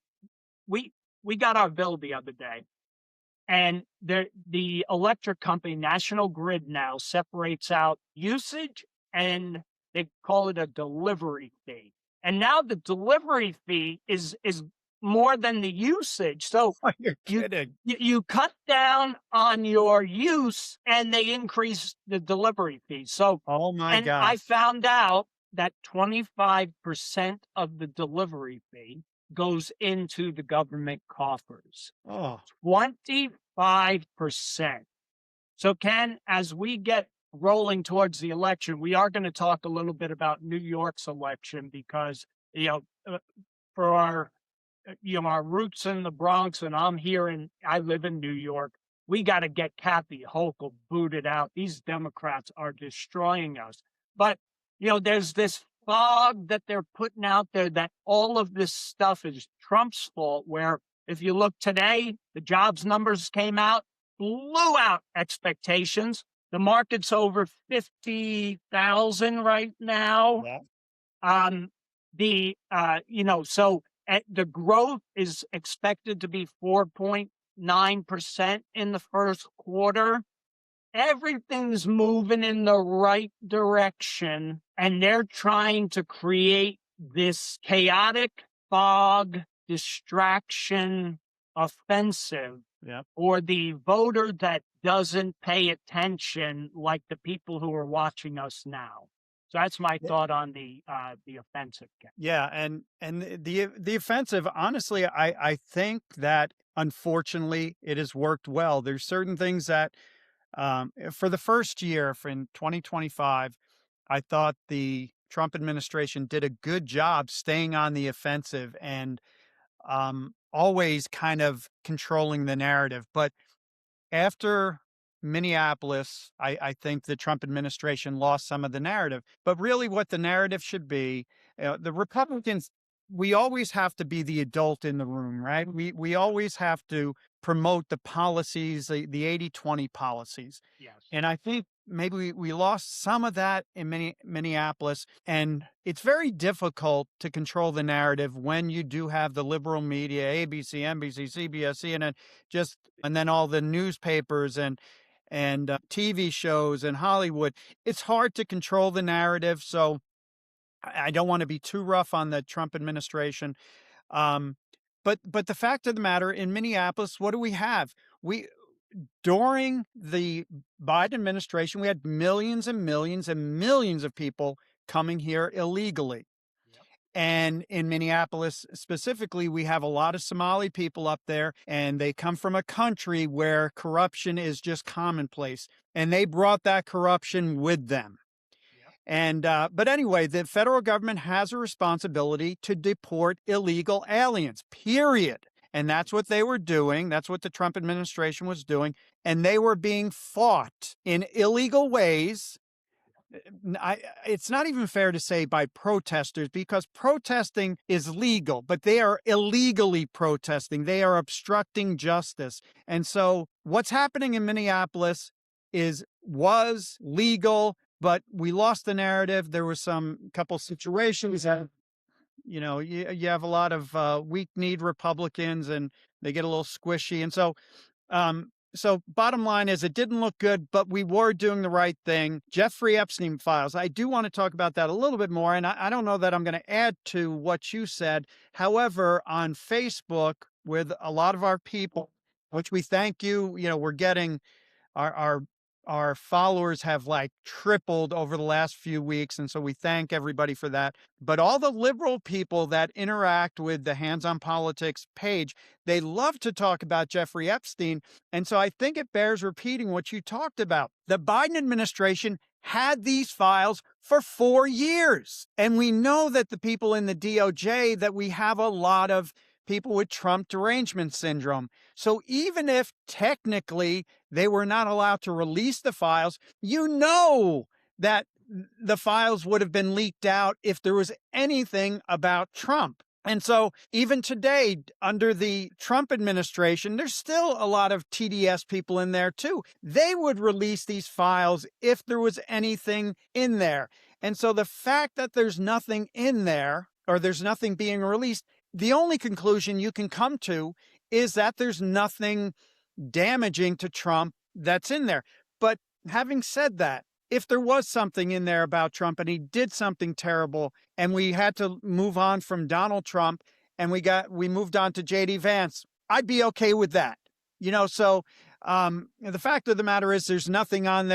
we we got our bill the other day, and the electric company, National Grid, now separates out usage and they call it a delivery fee. And now the delivery fee is more than the usage. So Oh, you're you kidding. you cut down on your use and they increase the delivery fee. So, Oh my and I God. found out that 25% of the delivery fee goes into the government coffers. Oh, 25%. So, Ken, as we get rolling towards the election, we are going to talk a little bit about New York's election because, for our roots in the Bronx, and I live in New York. We got to get Kathy Hochul booted out. These Democrats are destroying us. But, there's this fog that they're putting out there that all of this stuff is Trump's fault, where if you look today, the jobs numbers came out, blew out expectations. The market's over 50,000 right now. yeah. Um, so the growth is expected to be 4.9% in the first quarter. Everything's moving in the right direction, and they're trying to create this chaotic fog distraction offensive Yeah. or the voter that doesn't pay attention, like the people who are watching us now. So that's my thought on the offensive. Ken. Yeah, and the offensive, honestly, I think that unfortunately it has worked well. There's certain things that for the first year in 2025, I thought the Trump administration did a good job staying on the offensive and always kind of controlling the narrative. But after Minneapolis, I think the Trump administration lost some of the narrative. But really, what the narrative should be, the Republicans, we always have to be the adult in the room, right? We always have to promote the policies, the 80-20 policies. Yes. And I think maybe we lost some of that in Minneapolis. And it's very difficult to control the narrative when you do have the liberal media, ABC, NBC, CBS, CNN, and then all the newspapers and TV shows and Hollywood. It's hard to control the narrative. So I don't want to be too rough on the Trump administration. But the fact of the matter, in Minneapolis, what do we have? During the Biden administration, we had millions and millions and millions of people coming here illegally. Yep. And in Minneapolis specifically, we have a lot of Somali people up there, and they come from a country where corruption is just commonplace. And they brought that corruption with them. Yep. And but anyway, the federal government has a responsibility to deport illegal aliens, period. And that's what they were doing. That's what the Trump administration was doing. And they were being fought in illegal ways. It's not even fair to say by protesters, because protesting is legal, but they are illegally protesting. They are obstructing justice. And so what's happening in Minneapolis was legal, but we lost the narrative. There were some couple situations that you have a lot of weak-kneed Republicans, and they get a little squishy. And so bottom line is, it didn't look good, but we were doing the right thing. Jeffrey Epstein files. I do want to talk about that a little bit more. And I don't know that I'm going to add to what you said. However, on Facebook, with a lot of our people, which we thank you, we're getting our our our followers have like tripled over the last few weeks, and so we thank everybody for that. But all the liberal people that interact with the Hands on Politics page, they love to talk about Jeffrey Epstein. And so I think it bears repeating what you talked about. The Biden administration had these files for 4 years, and we know that the people in the DOJ, that we have a lot of people with Trump derangement syndrome. So even if technically they were not allowed to release the files, that the files would have been leaked out if there was anything about Trump. And so even today, under the Trump administration, there's still a lot of TDS people in there too. They would release these files if there was anything in there. And so the fact that there's nothing in there, or there's nothing being released, the only conclusion you can come to is that there's nothing damaging to Trump that's in there. But having said that, if there was something in there about Trump and he did something terrible, and we had to move on from Donald Trump and we moved on to JD Vance, I'd be okay with that. So the fact of the matter is, there's nothing in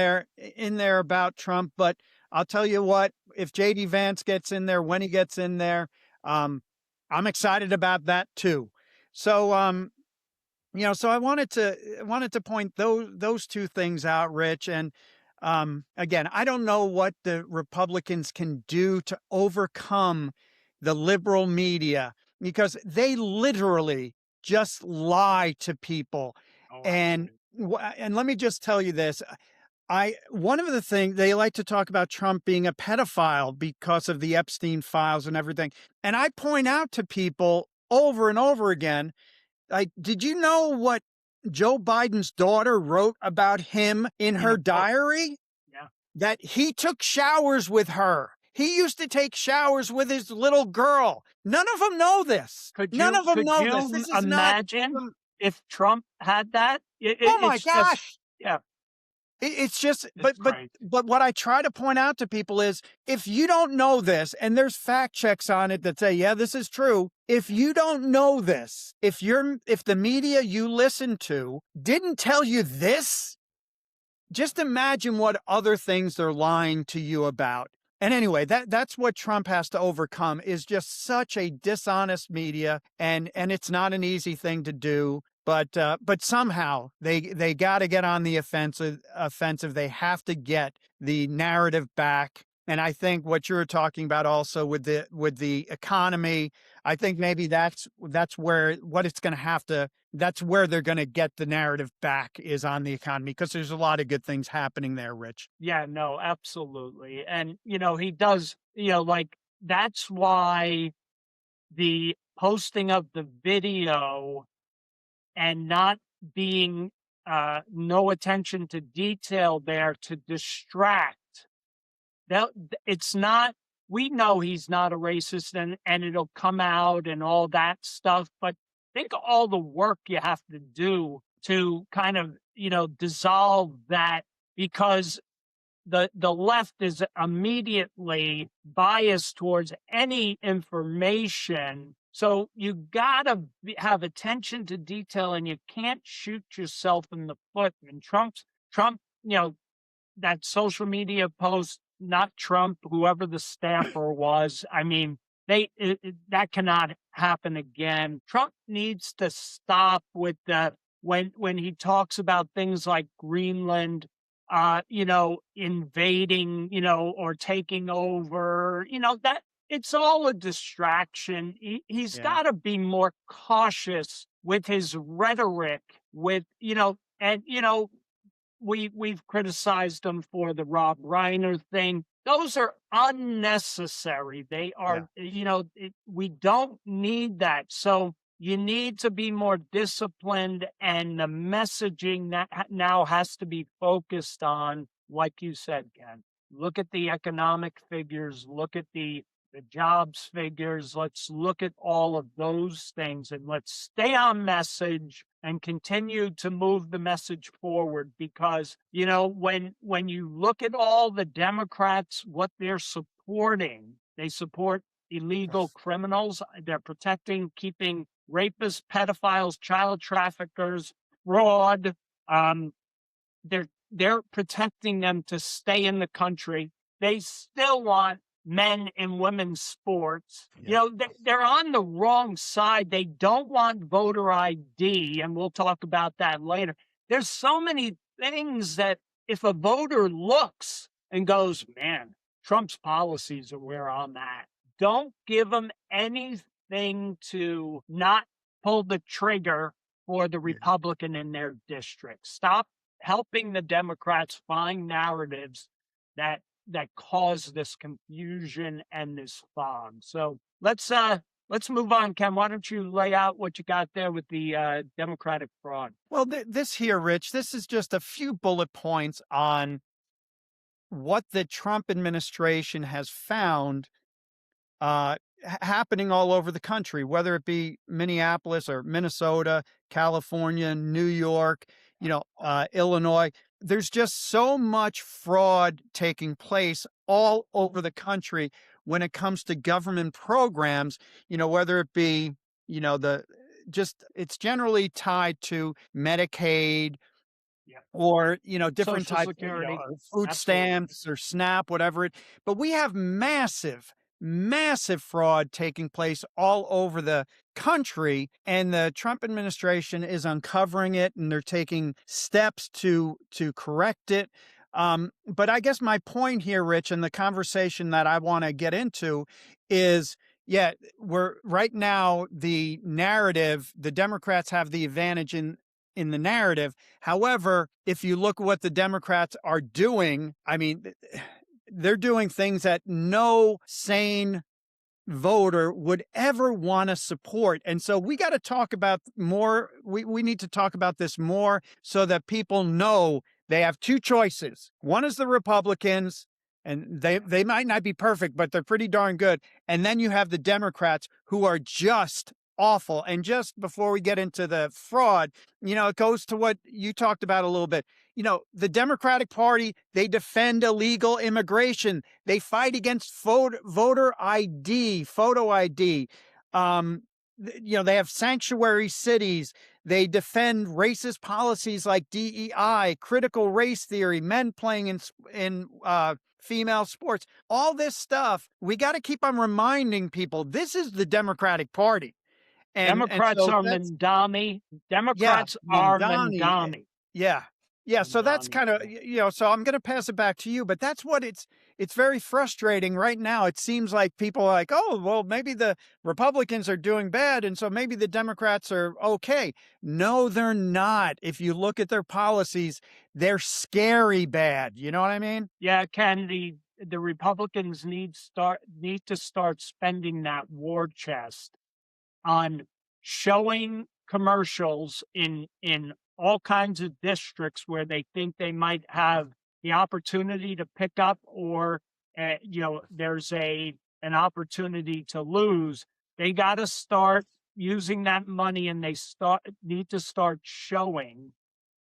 there about Trump. But I'll tell you what, if JD Vance gets in there, when he gets in there, I'm excited about that too. So, so I wanted to point those two things out, Rich. And again, I don't know what the Republicans can do to overcome the liberal media, because they literally just lie to people. And let me just tell you this. One of the things, they like to talk about Trump being a pedophile because of the Epstein files and everything. And I point out to people over and over again, like, did you know what Joe Biden's daughter wrote about him in her diary? Yeah. That he took showers with her. He used to take showers with his little girl. None of them know this. None of them know this. This is imagine if Trump had that? Oh my gosh. Yeah. It's just, but what I try to point out to people is, if you don't know this, and there's fact checks on it that say, yeah, this is true. If you don't know this, if the media you listen to didn't tell you this, just imagine what other things they're lying to you about. And anyway, that's what Trump has to overcome, is just such a dishonest media, and it's not an easy thing to do. But somehow they got to get on the offensive. They have to get the narrative back. And I think what you were talking about also with the economy, I think maybe that's where that's where they're going to get the narrative back, is on the economy, because there's a lot of good things happening there, Rich. Yeah, no, absolutely. And, he does, like, that's why the posting of the video and not being no attention to detail there to distract. It's not, we know he's not a racist, and it'll come out and all that stuff, but think of all the work you have to do to kind of, dissolve that, because the left is immediately biased towards any information. So you gotta have attention to detail, and you can't shoot yourself in the foot. And Trump, that social media post, not Trump, whoever the staffer was, I mean, that cannot happen again. Trump needs to stop with when he talks about things like Greenland, invading, or taking over, that it's all a distraction. He's got to be more cautious with his rhetoric, we've criticized him for the Rob Reiner thing. Those are unnecessary. They are, we don't need that. So you need to be more disciplined, and the messaging that now has to be focused on, like you said, Ken. Look at the economic figures. Look at the the jobs figures. Let's look at all of those things and let's stay on message and continue to move the message forward. Because, you know, when you look at all the Democrats, what they're supporting, they support illegal criminals. They're protecting, keeping rapists, pedophiles, child traffickers, fraud. They're protecting them to stay in the country. They still want men and women's sports. Yeah. You know, they're on the wrong side. They don't want voter ID, and we'll talk about that later. There's so many things that if a voter looks and goes, man, Trump's policies are where I'm at, don't give them anything to not pull the trigger for the Republican in their district. Stop helping the Democrats find narratives that cause this confusion and this fog. So let's move on, Ken. Why don't you lay out what you got there with the Democratic fraud? Well, this here, Rich, this is just a few bullet points on what the Trump administration has found happening all over the country, whether it be Minneapolis or Minnesota, California, New York, Illinois. There's just so much fraud taking place all over the country when it comes to government programs, whether it be, it's generally tied to Medicaid, or, different Social types Security. of food stamps or SNAP, whatever it. But we have massive fraud taking place all over the country, and the Trump administration is uncovering it, and they're taking steps to correct it. But I guess my point here, Rich, and the conversation that I want to get into is, we're right now, the narrative, the Democrats have the advantage in the narrative. However, if you look at what the Democrats are doing, I mean, they're doing things that no sane voter would ever want to support. And so we got to talk about more. We need to talk about this more so that people know they have two choices. One is the Republicans, and they might not be perfect, but they're pretty darn good. And then you have the Democrats, who are just awful. And just before we get into the fraud, it goes to what you talked about a little bit. The Democratic Party, they defend illegal immigration. They fight against voter ID, photo ID. They have sanctuary cities. They defend racist policies like DEI, critical race theory, men playing in female sports. All this stuff, we got to keep on reminding people, this is the Democratic Party. Democrats are Mandami. Democrats are Mandami. Yeah. So that's kind of, so I'm going to pass it back to you, but that's what it's very frustrating right now. It seems like people are like, oh, well, maybe the Republicans are doing bad, and so maybe the Democrats are okay. No, they're not. If you look at their policies, they're scary bad. You know what I mean? Yeah, Ken, the Republicans need to start spending that war chest on showing commercials in all kinds of districts where they think they might have the opportunity to pick up, or there's an opportunity to lose. They got to start using that money, and they need to start showing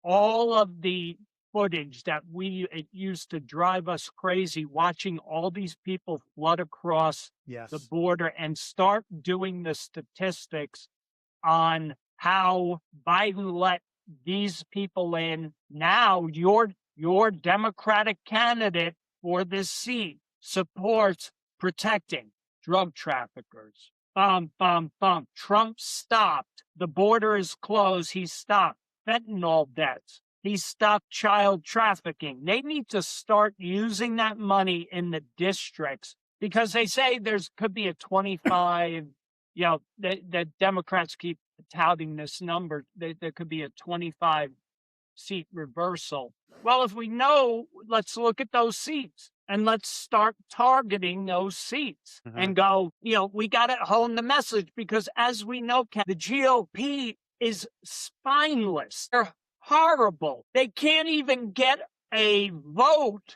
all of the footage that it used to drive us crazy, watching all these people flood across the border, and start doing the statistics on how Biden let these people in. Now your Democratic candidate for this seat supports protecting drug traffickers. Trump stopped. The border is closed. He stopped fentanyl deaths. He stopped child trafficking. They need to start using that money in the districts, because they say could be a 25, the Democrats keep touting this number. There could be a 25 seat reversal. Well, if we know, let's look at those seats and let's start targeting those seats and go, we got to hone the message, because as we know, the GOP is spineless. They're horrible. They can't even get a vote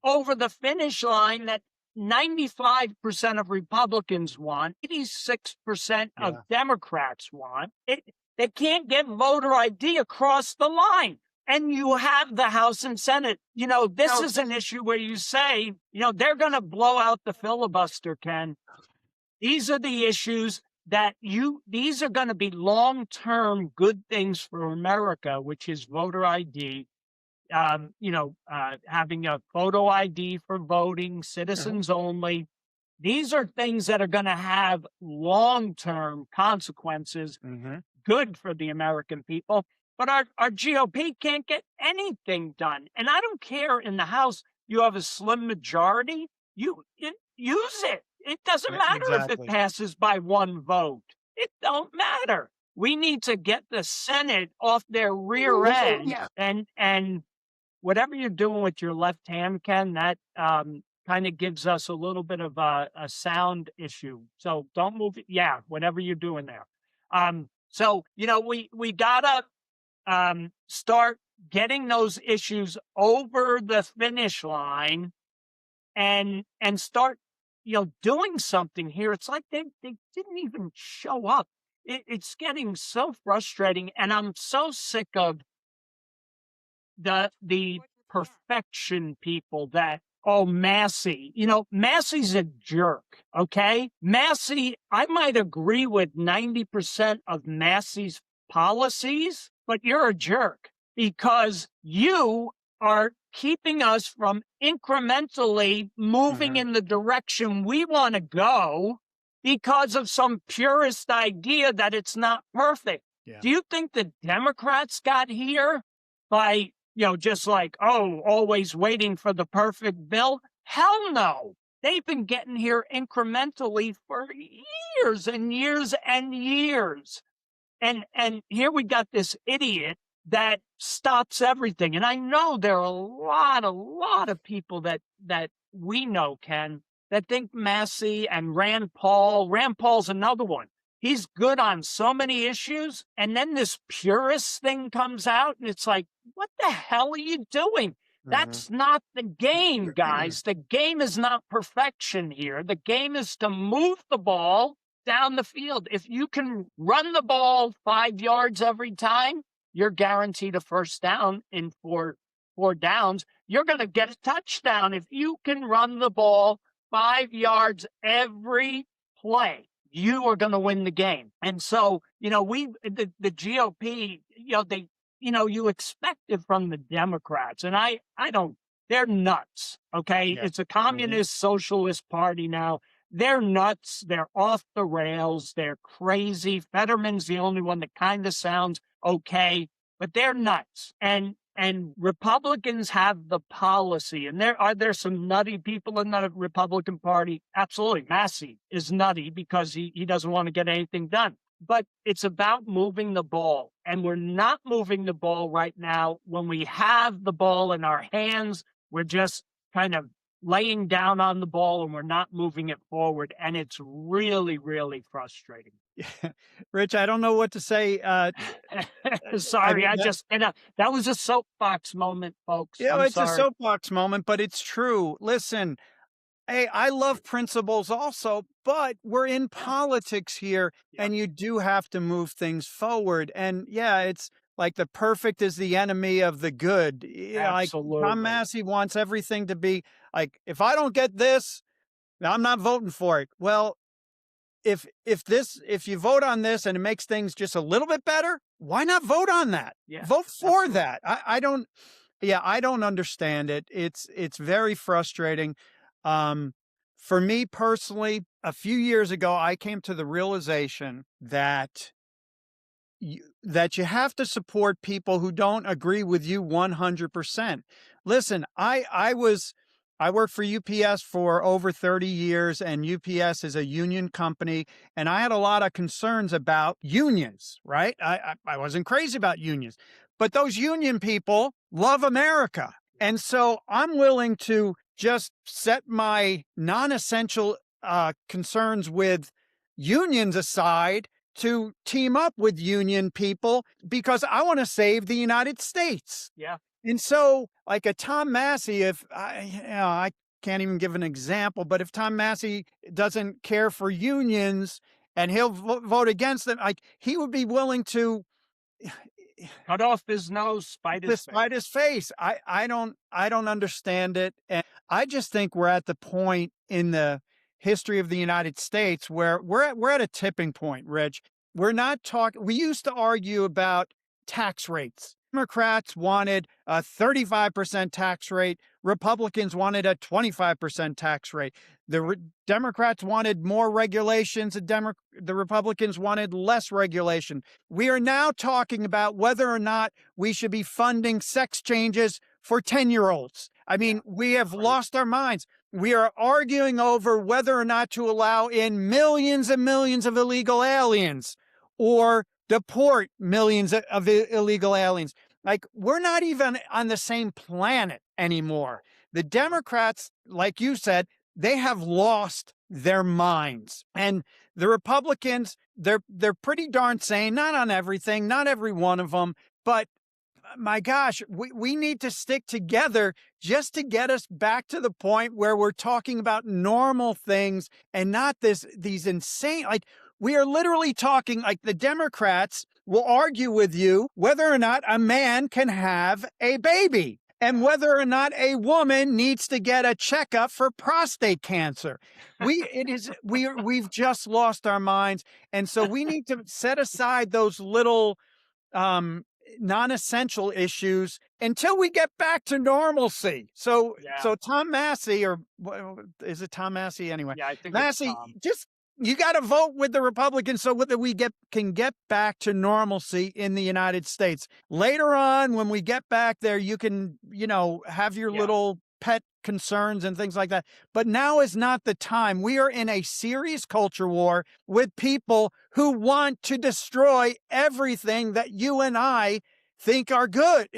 over the finish line that 95% of Republicans want, 86% of Democrats want. They can't get voter ID across the line. And you have the House and Senate. This is an issue where you say, they're going to blow out the filibuster, Ken. These are the issues that these are going to be long-term good things for America, which is voter ID, having a photo ID for voting, citizens only. These are things that are going to have long-term consequences, good for the American people. But our GOP can't get anything done. And I don't care in the House, you have a slim majority, use it. It doesn't matter if it passes by one vote. It don't matter. We need to get the Senate off their rear end. And whatever you're doing with your left hand, Ken, that kind of gives us a little bit of a sound issue. So don't move it. Yeah, whatever you're doing there. So, we gotta start getting those issues over the finish line and start, doing something here. It's like they didn't even show up. It's getting so frustrating. And I'm so sick of the perfection people that, Massey, Massey's a jerk. Okay. Massey, I might agree with 90% of Massey's policies, but you're a jerk because you are keeping us from incrementally moving in the direction we want to go because of some purist idea that it's not perfect. Yeah. Do you think the Democrats got here by, just like, always waiting for the perfect bill? Hell no. They've been getting here incrementally for years and years and years. And here we got this idiot that stops everything. And I know there are a lot of people that we know, Ken, that think Massey and Rand Paul's another one. He's good on so many issues. And then this purist thing comes out and it's like, what the hell are you doing? That's not the game, guys. The game is not perfection here. The game is to move the ball down the field. If you can run the ball 5 yards every time, you're guaranteed a first down in four downs. You're going to get a touchdown if you can run the ball 5 yards every play. You are going to win the game. And so, the GOP, you expect it from the Democrats. And I don't, they're nuts. Okay. Yeah. It's a communist socialist party now. They're nuts. They're off the rails. They're crazy. Fetterman's the only one that kind of sounds okay, but they're nuts. And Republicans have the policy. And are there some nutty people in the Republican Party? Absolutely. Massey is nutty because he doesn't want to get anything done. But it's about moving the ball. And we're not moving the ball right now. When we have the ball in our hands, we're just kind of laying down on the ball and we're not moving it forward. And it's really, really frustrating. Rich, I don't know what to say. Sorry, that was a soapbox moment, folks. Yeah, it's a soapbox moment, but it's true. Listen, hey, I love principles also, but we're in politics here and you do have to move things forward. And yeah, it's like the perfect is the enemy of the good. Absolutely. Like Tom Massey wants everything to be like, if I don't get this, I'm not voting for it. Well, if you vote on this and it makes things just a little bit better, why not vote on that? Yeah, vote for that. I don't understand it. It's very frustrating. For me personally, a few years ago, I came to the realization that you have to support people who don't agree with you 100%. Listen, I worked for UPS for over 30 years, and UPS is a union company, and I had a lot of concerns about unions, right? I wasn't crazy about unions, but those union people love America. And so I'm willing to just set my non-essential concerns with unions aside to team up with union people because I want to save the United States. Yeah. And so, like a Tom Massey, if I can't even give an example, but if Tom Massey doesn't care for unions and he'll vote against them, like he would be willing to cut off his nose, spite his despite face. his face. I don't understand it. And I just think we're at the point in the history of the United States where we're at a tipping point, Rich. We're not talking, we used to argue about tax rates. Democrats wanted a 35% tax rate. Republicans wanted a 25% tax rate. The Democrats wanted more regulations. The Republicans wanted less regulation. We are now talking about whether or not we should be funding sex changes for 10-year-olds. I mean, we have lost our minds. We are arguing over whether or not to allow in millions and millions of illegal aliens or deport millions of illegal aliens. Like, we're not even on the same planet anymore. The Democrats, like you said, they have lost their minds. And the Republicans, they're pretty darn sane, not on everything, not every one of them, but my gosh, we need to stick together just to get us back to the point where we're talking about normal things and not these insane, like, we are literally talking, like, the Democrats will argue with you whether or not a man can have a baby and whether or not a woman needs to get a checkup for prostate cancer. We've just lost our minds. And so we need to set aside those little non-essential issues until we get back to normalcy. So Tom Massey, or is it Tom Massey anyway? Yeah, I think Massey, it's Tom. just, you got to vote with the Republicans so that we can get back to normalcy in the United States. Later on, when we get back there, you can, have your little pet concerns and things like that. But now is not the time. We are in a serious culture war with people who want to destroy everything that you and I think are good,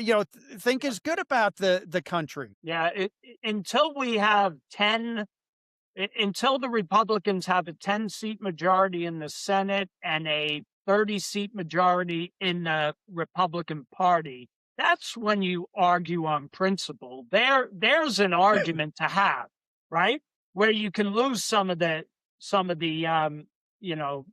think is good about the country. Yeah, until we have until the Republicans have a 10-seat majority in the Senate and a 30-seat majority in the Republican Party, that's when you argue on principle. There's an argument to have, right? Where you can lose some of the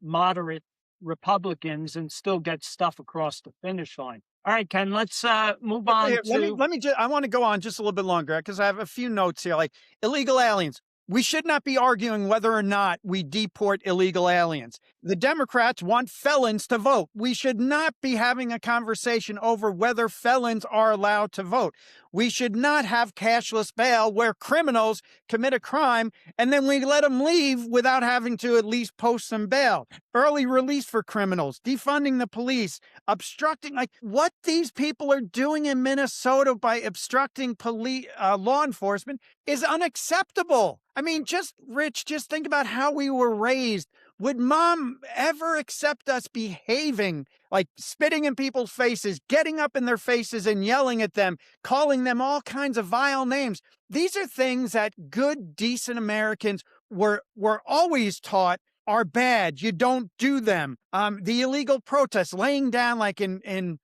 moderate Republicans and still get stuff across the finish line. All right, Ken, let's move on. Let me I want to go on just a little bit longer because I have a few notes here, like illegal aliens. We should not be arguing whether or not we deport illegal aliens. The Democrats want felons to vote. We should not be having a conversation over whether felons are allowed to vote. We should not have cashless bail where criminals commit a crime and then we let them leave without having to at least post some bail. Early release for criminals, defunding the police, obstructing, like what these people are doing in Minnesota by obstructing law enforcement is unacceptable. I mean, Rich, just think about how we were raised. Would mom ever accept us behaving like spitting in people's faces, getting up in their faces and yelling at them, calling them all kinds of vile names? These are things that good, decent Americans were always taught are bad. You don't do them. The illegal protests, laying down like in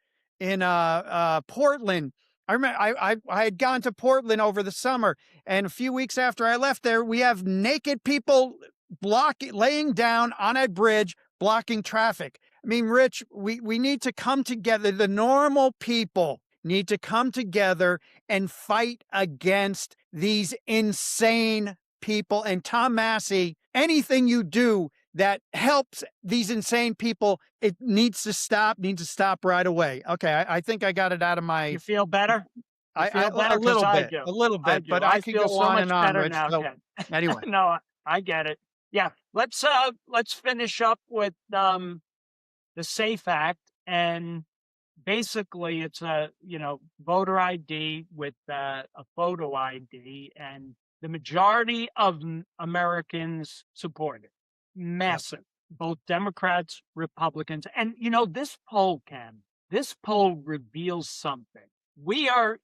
Portland. I remember I had gone to Portland over the summer, and a few weeks after I left there, we have naked people laying down on a bridge, blocking traffic. I mean, Rich, we need to come together. The normal people need to come together and fight against these insane people. And Tom Massey, anything you do that helps these insane people, it needs to stop right away. Okay, I think I got it out of my... You feel better? A little bit, but I can go on and on, Rich. Now, so, anyway. No, I get it. Yeah, let's finish up with the SAFE Act, and basically it's a voter ID with a photo ID, and the majority of Americans support it. Massive, both Democrats, Republicans, and this poll, Ken, this poll reveals something. We are,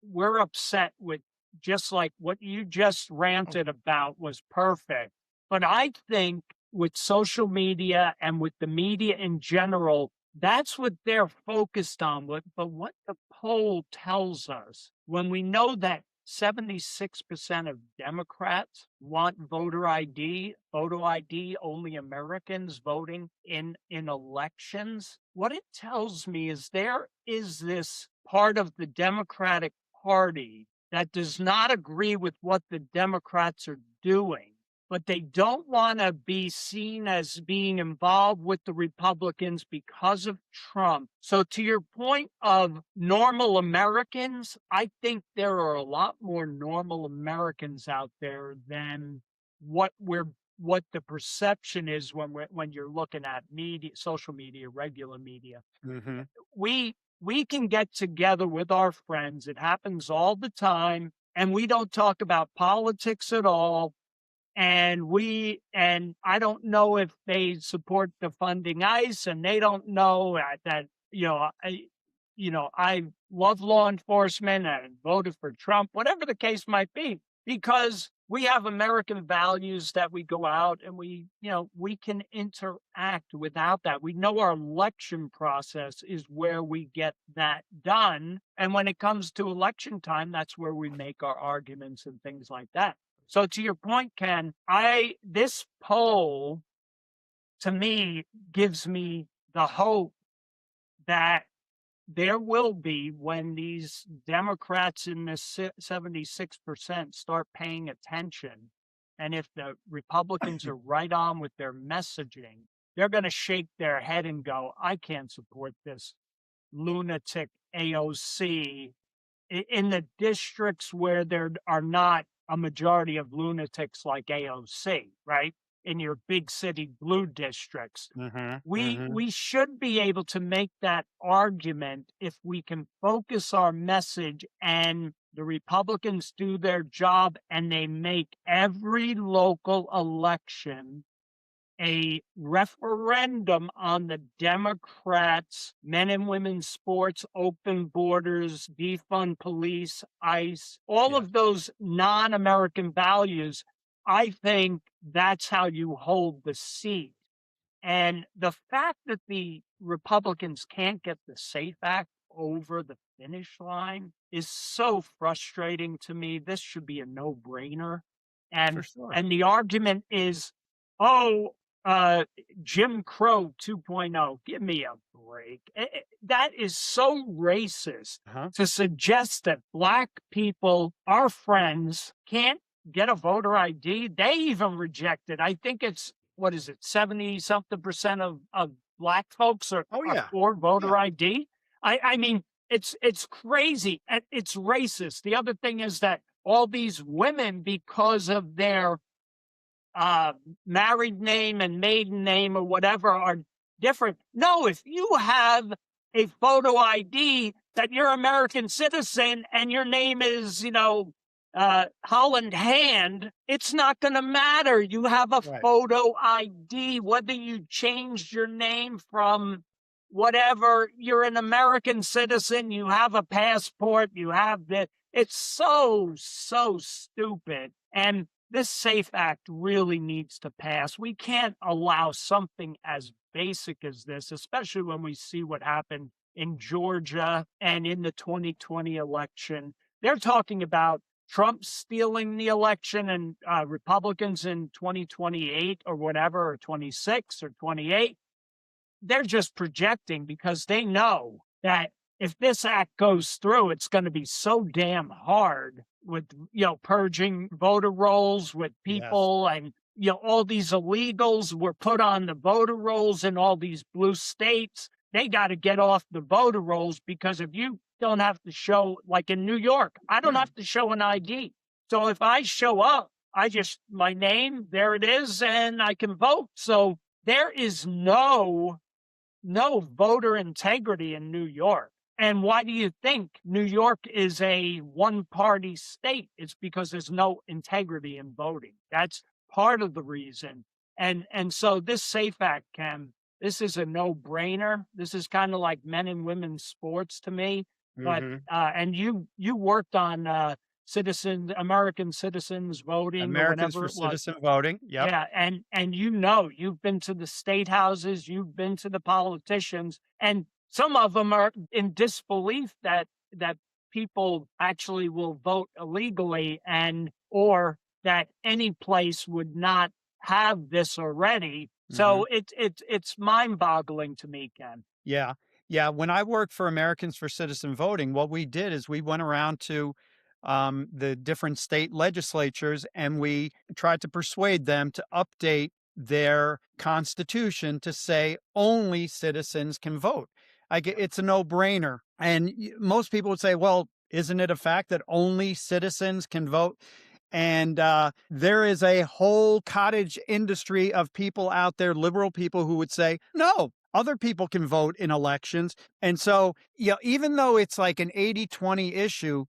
we're upset with, just like what you just ranted about was perfect. But I think with social media and with the media in general, that's what they're focused on. But what the poll tells us, when we know that 76% of Democrats want voter ID, photo ID, only Americans voting in elections. What it tells me is there is this part of the Democratic Party that does not agree with what the Democrats are doing, but they don't want to be seen as being involved with the Republicans because of Trump. So to your point of normal Americans, I think there are a lot more normal Americans out there than what the perception is when you're looking at media, social media, regular media. Mm-hmm. We can get together with our friends. It happens all the time, and we don't talk about politics at all. And I don't know if they support defunding ICE, and they don't know that I love law enforcement and voted for Trump, whatever the case might be, because we have American values that we go out and we can interact without that. We know our election process is where we get that done. And when it comes to election time, that's where we make our arguments and things like that. So to your point, Ken, this poll to me gives me the hope that there will be, when these Democrats in this 76% start paying attention, and if the Republicans are right on with their messaging, they're going to shake their head and go, I can't support this lunatic AOC in the districts where there are not a majority of lunatics like AOC, right? In your big city blue districts. Mm-hmm. We should be able to make that argument if we can focus our message and the Republicans do their job and they make every local election a referendum on the Democrats' men and women's sports, open borders, defund police, ICE, all of those non-American values. I think that's how you hold the seat. And the fact that the Republicans can't get the SAFE Act over the finish line is so frustrating to me. This should be a no-brainer. And, and the argument is, Jim Crow 2.0, give me a break. That is so racist to suggest that Black people, our friends, can't get a voter ID. They even reject it. I think it's, 70-something% of Black folks are for voter ID. I mean, it's crazy. It's racist. The other thing is that all these women, because of their married name and maiden name or whatever, are different. No, if you have a photo ID that you're an American citizen and your name is, Holland Hand, it's not going to matter. You have a photo ID, whether you changed your name from whatever, you're an American citizen, you have a passport, you have this. It's so stupid. And this SAFE Act really needs to pass. We can't allow something as basic as this, especially when we see what happened in Georgia and in the 2020 election. They're talking about Trump stealing the election and Republicans in 2028 or whatever, or 26 or 28. They're just projecting because they know that if this act goes through, it's going to be so damn hard with, purging voter rolls with people and, all these illegals were put on the voter rolls in all these blue states. They got to get off the voter rolls because if you don't have to show, like in New York, I don't have to show an ID. So if I show up, my name, there it is, and I can vote. So there is no voter integrity in New York. And why do you think New York is a one-party state? It's because there's no integrity in voting. That's part of the reason. And so this SAFE Act, Ken, this is a no-brainer. This is kind of like men and women's sports to me. But and you worked on American citizens voting, Americans or whatever for Citizen Voting. Yep. Yeah, and you've been to the state houses, you've been to the politicians, and some of them are in disbelief that people actually will vote illegally, and or that any place would not have this already. Hmm. So it's mind-boggling to me, Ken. Yeah. Yeah. When I worked for Americans for Citizen Voting, what we did is we went around to the different state legislatures and we tried to persuade them to update their constitution to say only citizens can vote. It's a no brainer. And most people would say, well, isn't it a fact that only citizens can vote? And there is a whole cottage industry of people out there, liberal people, who would say, no, other people can vote in elections. And so, even though it's like an 80-20 issue,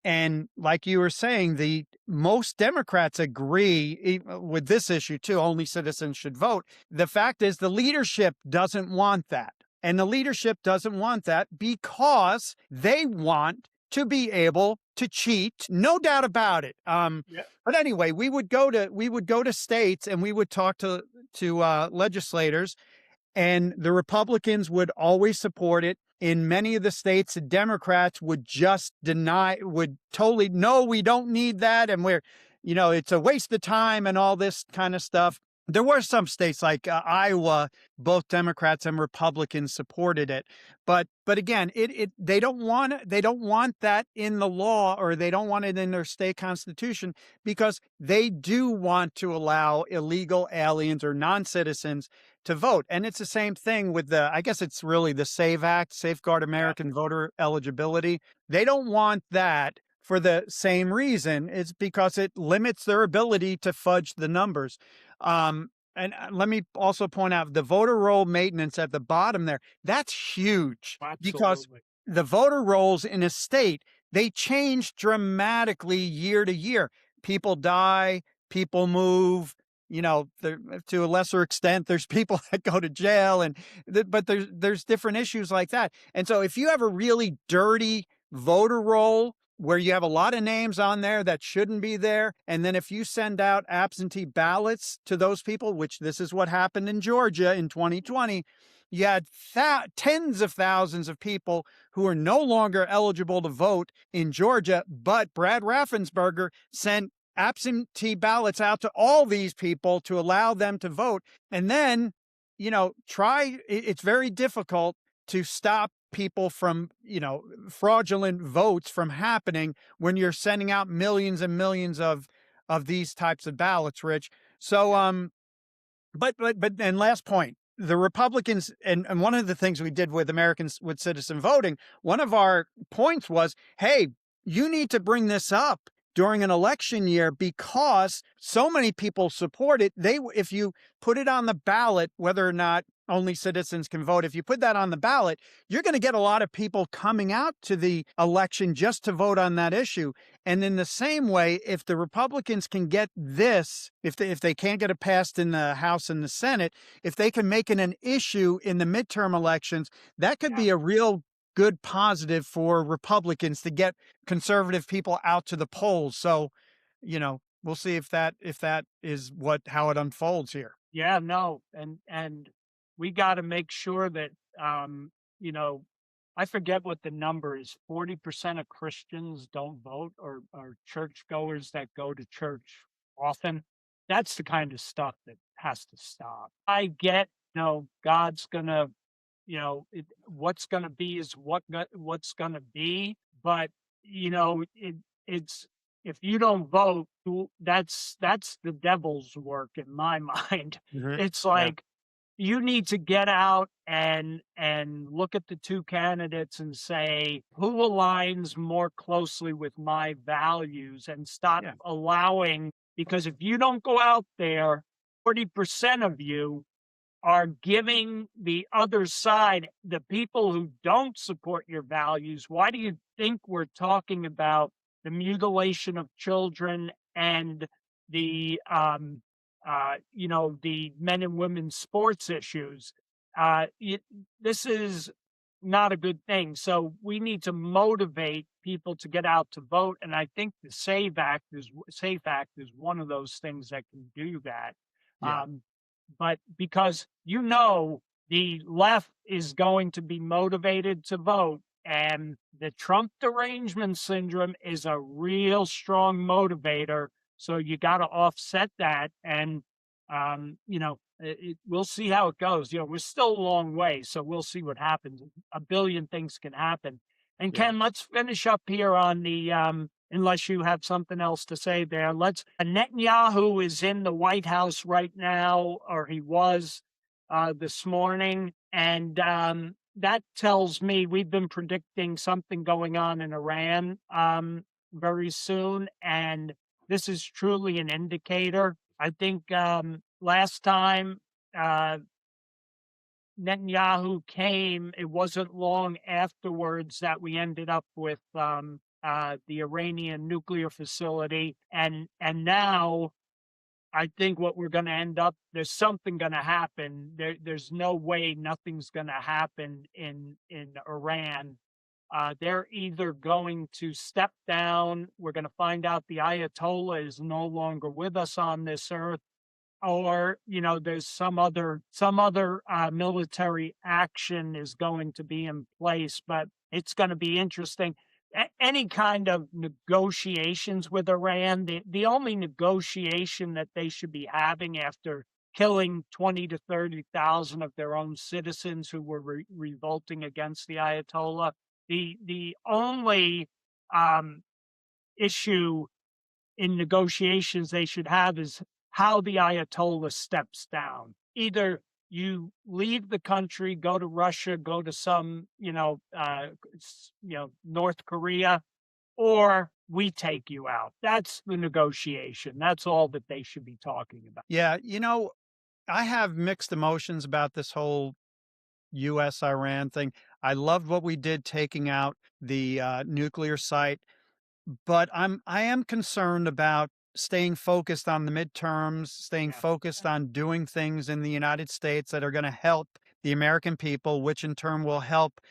and like you were saying, the most Democrats agree with this issue too, only citizens should vote. The fact is, the leadership doesn't want that. And the leadership doesn't want that because they want to be able to cheat, no doubt about it. Yeah. But anyway, we would go to states and we would talk to legislators, and the Republicans would always support it. In many of the states, the Democrats would just would totally, no, we don't need that. And it's a waste of time and all this kind of stuff. There were some states like Iowa, both Democrats and Republicans supported it. But again, they don't want that in the law, or they don't want it in their state constitution, because they do want to allow illegal aliens or non-citizens to vote. And it's the same thing with I guess it's really the SAVE Act, Safeguard Yeah. American Voter Eligibility. They don't want that for the same reason. It's because it limits their ability to fudge the numbers. And let me also point out the voter roll maintenance at the bottom there. That's huge, because Absolutely. the voter rolls in a state, they change dramatically year to year. People die, people move, to a lesser extent, there's people that go to jail, but there's different issues like that. And so if you have a really dirty voter roll where you have a lot of names on there that shouldn't be there, and then if you send out absentee ballots to those people, which this is what happened in Georgia in 2020, you had tens of thousands of people who are no longer eligible to vote in Georgia, but Brad Raffensperger sent absentee ballots out to all these people to allow them to vote. And then, it's very difficult to stop people from, fraudulent votes from happening when you're sending out millions and millions of these types of ballots, Rich. So, and last point, the Republicans, and one of the things we did with Americans with Citizen Voting, one of our points was, hey, you need to bring this up during an election year because so many people support it. If you put it on the ballot, whether or not only citizens can vote, if you put that on the ballot, you're going to get a lot of people coming out to the election just to vote on that issue. And in the same way, if the Republicans can get this, if they can't get it passed in the House and the Senate, if they can make it an issue in the midterm elections, that could Yeah. be a real good positive for Republicans to get conservative people out to the polls. So, we'll see if that is how it unfolds here. Yeah, no, and we got to make sure that you know, I forget what the number is. 40% of Christians don't vote, or churchgoers that go to church often. That's the kind of stuff that has to stop. I get, God's gonna, what's gonna be is what's gonna be, but it's if you don't vote, that's the devil's work in my mind. Hmm. It's Yeah. like you need to get out and look at the two candidates and say who aligns more closely with my values, and stop Yeah. allowing, because if you don't go out there, 40% of you are giving the other side, the people who don't support your values. Why do you think we're talking about the mutilation of children and the the men and women sports issues? This is not a good thing. So we need to motivate people to get out to vote, and I think the Safe Act is one of those things that can do that. Yeah. Um, but because the left is going to be motivated to vote, And the Trump derangement syndrome is a real strong motivator. So you got to offset that. And, we'll see how it goes. We're still a long way. So we'll see what happens. A billion things can happen. And Yeah. Ken, let's finish up here on the, unless you have something else to say there. Netanyahu is in the White House right now, or he was this morning. And that tells me we've been predicting something going on in Iran very soon. And this is truly an indicator. I think last time Netanyahu came, it wasn't long afterwards that we ended up with the Iranian nuclear facility. And now I think what we're going to end up, there's something going to happen. There's no way nothing's going to happen in Iran. They're either going to step down. We're going to find out the Ayatollah is no longer with us on this earth, or there's some other military action is going to be in place. But it's going to be interesting. Any kind of negotiations with Iran, the only negotiation that they should be having after killing 20 to 30,000 of their own citizens who were revolting against the Ayatollah, the only issue in negotiations they should have is how the Ayatollah steps down. Either you leave the country, go to Russia, go to some, North Korea, or we take you out. That's the negotiation. That's all that they should be talking about. Yeah, I have mixed emotions about this whole U.S. Iran thing. I loved what we did taking out the nuclear site, but I am concerned about staying focused on the midterms, staying focused on doing things in the United States that are going to help the American people, which in turn will help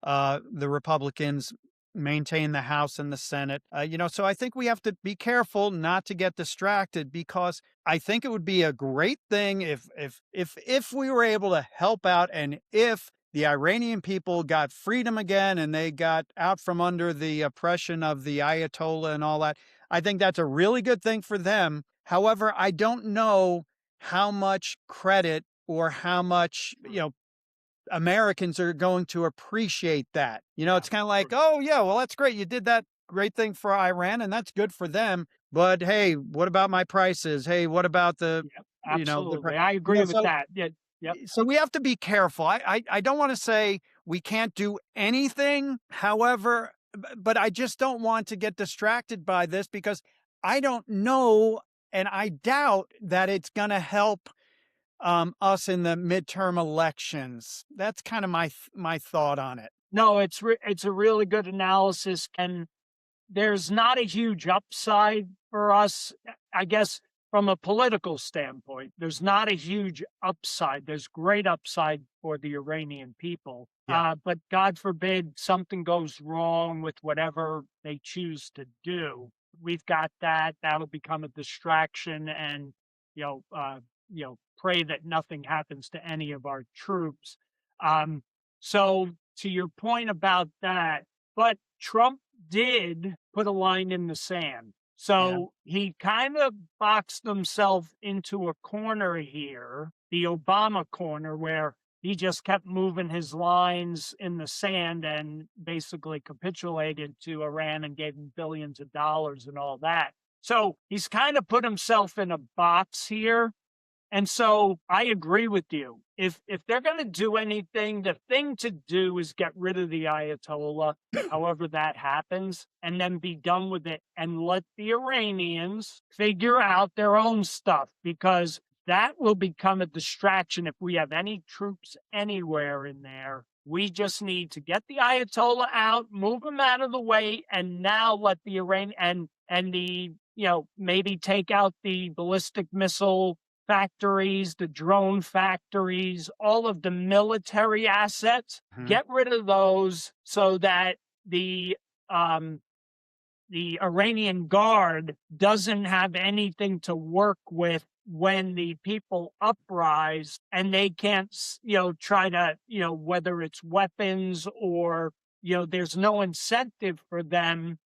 the Republicans maintain the House and the Senate. So I think we have to be careful not to get distracted, because I think it would be a great thing if we were able to help out, and if the Iranian people got freedom again and they got out from under the oppression of the Ayatollah and all that. I think that's a really good thing for them. However, I don't know how much credit or how much, Americans are going to appreciate that. It's kind of like, oh, yeah, well, that's great. You did that great thing for Iran, and that's good for them. But hey, what about my prices? Hey, what about the, Absolutely. I agree with that. Yeah. Yep. So we have to be careful. I don't want to say we can't do anything. However, but I just don't want to get distracted by this, because I don't know, and I doubt that it's going to help us in the midterm elections. That's kind of my thought on it. No, it's a really good analysis, and there's not a huge upside for us, I guess. From a political standpoint, there's not a huge upside. There's great upside for the Iranian people. Yeah. But God forbid something goes wrong with whatever they choose to do. We've got that. That'll become a distraction, and pray that nothing happens to any of our troops. So to your point about that, but Trump did put a line in the sand. So he kind of boxed himself into a corner here, the Obama corner, where he just kept moving his lines in the sand and basically capitulated to Iran and gave him billions of dollars and all that. So he's kind of put himself in a box here. And so I agree with you. If they're going to do anything, the thing to do is get rid of the Ayatollah, however that happens, and then be done with it, and let the Iranians figure out their own stuff, because that will become a distraction if we have any troops anywhere in there. We just need to get the Ayatollah out, move him out of the way, and now let the Iranian and the, maybe take out the ballistic missile factories, the drone factories, all of the military assets, get rid of those so that the Iranian Guard doesn't have anything to work with when the people uprise, and they can't, try to, whether it's weapons or there's no incentive for them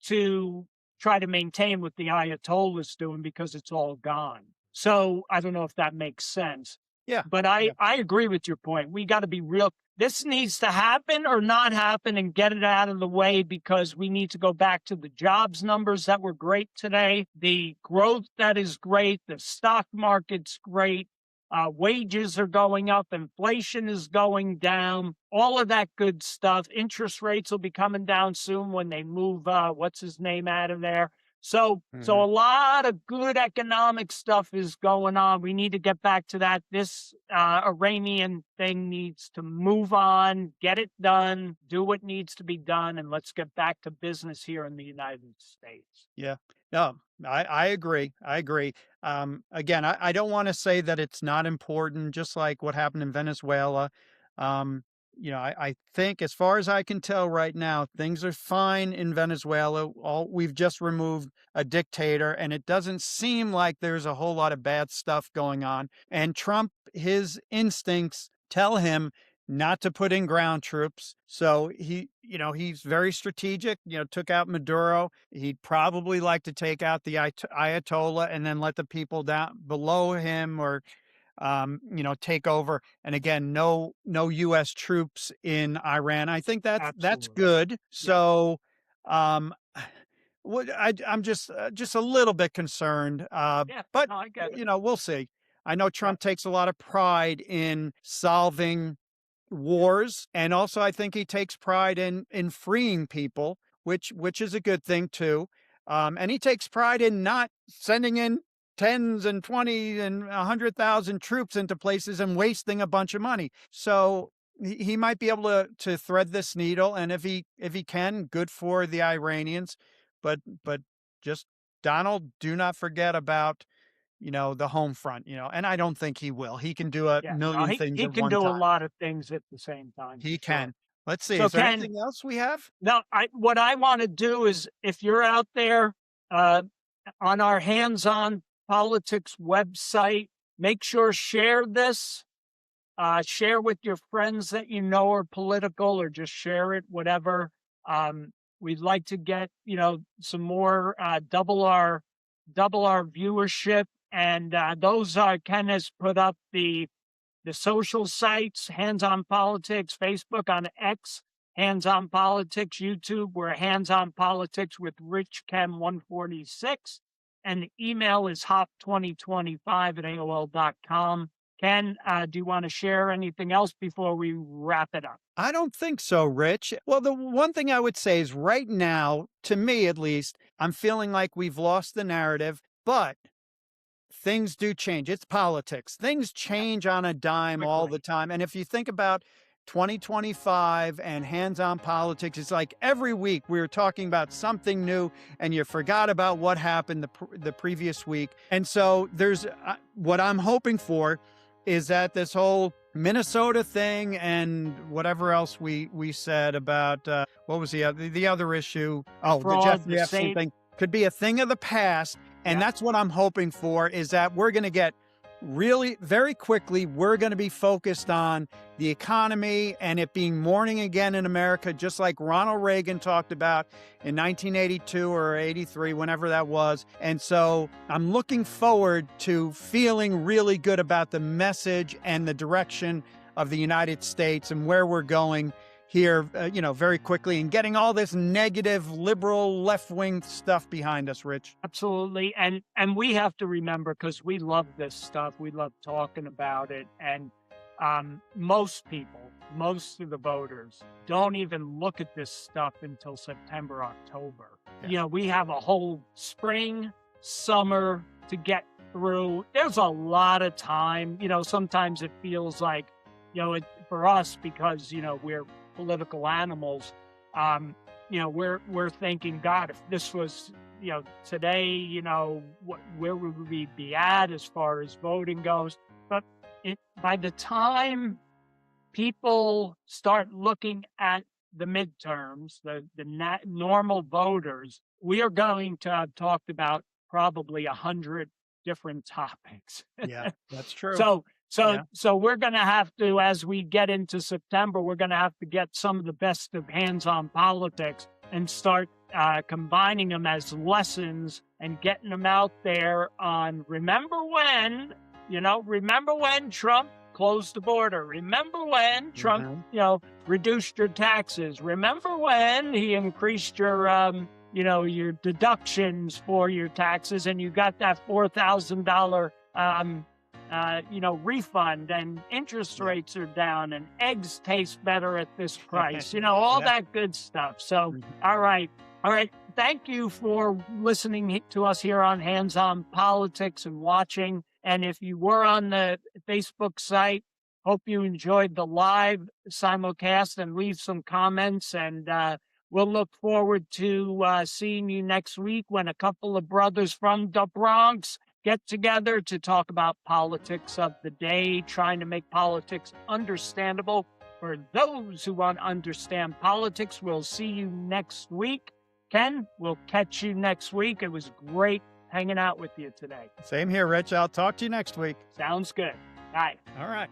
to try to maintain what the Ayatollah's doing because it's all gone. So I don't know if that makes sense. Yeah. But I agree with your point. We got to be real. This needs to happen or not happen and get it out of the way, because we need to go back to the jobs numbers that were great today, the growth that is great, the stock market's great, wages are going up, inflation is going down, all of that good stuff. Interest rates will be coming down soon when they move, what's his name, out of there. So a lot of good economic stuff is going on. We need to get back to that. This Iranian thing needs to move on, get it done, do what needs to be done, and let's get back to business here in the United States. Yeah. No, I agree. I agree. Again, I don't want to say that it's not important, just like what happened in Venezuela. I think as far as I can tell right now, things are fine in Venezuela. We've just removed a dictator, and it doesn't seem like there's a whole lot of bad stuff going on. And Trump, his instincts tell him not to put in ground troops. So he's very strategic, took out Maduro. He'd probably like to take out the Ayatollah and then let the people down below him or take over. And again, no U.S. troops in Iran. I think that's Absolutely. good. So, I'm just a little bit concerned. But No, I get it. we'll see. I know Trump takes a lot of pride in solving wars, and also I think he takes pride in freeing people, which is a good thing too. And he takes pride in not sending in tens and 20 and 100,000 troops into places and wasting a bunch of money. So he might be able to thread this needle, and if he can, good for the Iranians. But just, Donald, do not forget about the home front. And I don't think he will. He can do a million things he at can one do a time. lot of things at the same time. He for sure. can. Let's see. So Is there Ken, anything else we have? no, what I want to do is, if you're out there on our Hands On Politics website, make sure share this, share with your friends that you know are political, or just share it, whatever. We'd like to get some more, double our viewership, and those Ken has put up the social sites: Hands On Politics, Facebook, on X, Hands On Politics, YouTube, we're Hands On Politics with Rich Ken 146, and the email is hop2025@aol.com. Ken, do you want to share anything else before we wrap it up? I don't think so, Rich. Well, the one thing I would say is right now, to me at least, I'm feeling like we've lost the narrative, but things do change. It's politics. Things change on a dime all the time. And if you think about 2025 and Hands On Politics, it's like every week we're talking about something new and you forgot about what happened the previous week. And so there's what I'm hoping for is that this whole Minnesota thing and whatever else we said about what was the other issue? Oh, the Jeffrey Epstein thing could be a thing of the past. And that's what I'm hoping for, is that we're going to get really very quickly, we're going to be focused on the economy and it being morning again in America, just like Ronald Reagan talked about in 1982 or 83, whenever that was. And so I'm looking forward to feeling really good about the message and the direction of the United States and where we're going here, very quickly, and getting all this negative, liberal, left-wing stuff behind us, Rich. Absolutely. And we have to remember, because we love this stuff, we love talking about it, and most of the voters don't even look at this stuff until September, October. Yeah. We have a whole spring, summer to get through. There's a lot of time. Sometimes it feels like, for us, because, we're political animals, we're thinking, God, if this was, today, where would we be at as far as voting goes? But by the time people start looking at the midterms, the normal voters, we are going to have talked about probably 100 different topics. Yeah, that's true. So we're going to have to, as we get into September, we're going to have to get some of the best of hands-on politics and start combining them as lessons and getting them out there on remember when Trump closed the border. Remember when Trump, reduced your taxes. Remember when he increased your, your deductions for your taxes and you got that $4,000, refund, and interest rates are down and eggs taste better at this price, all that good stuff. So, all right. Thank you for listening to us here on Hands on Politics and watching. And if you were on the Facebook site, hope you enjoyed the live simulcast and leave some comments. And we'll look forward to seeing you next week when a couple of brothers from the Bronx get together to talk about politics of the day, trying to make politics understandable for those who want to understand politics. We'll see you next week. Ken, we'll catch you next week. It was great hanging out with you today. Same here, Rich. I'll talk to you next week. Sounds good. Bye. All right.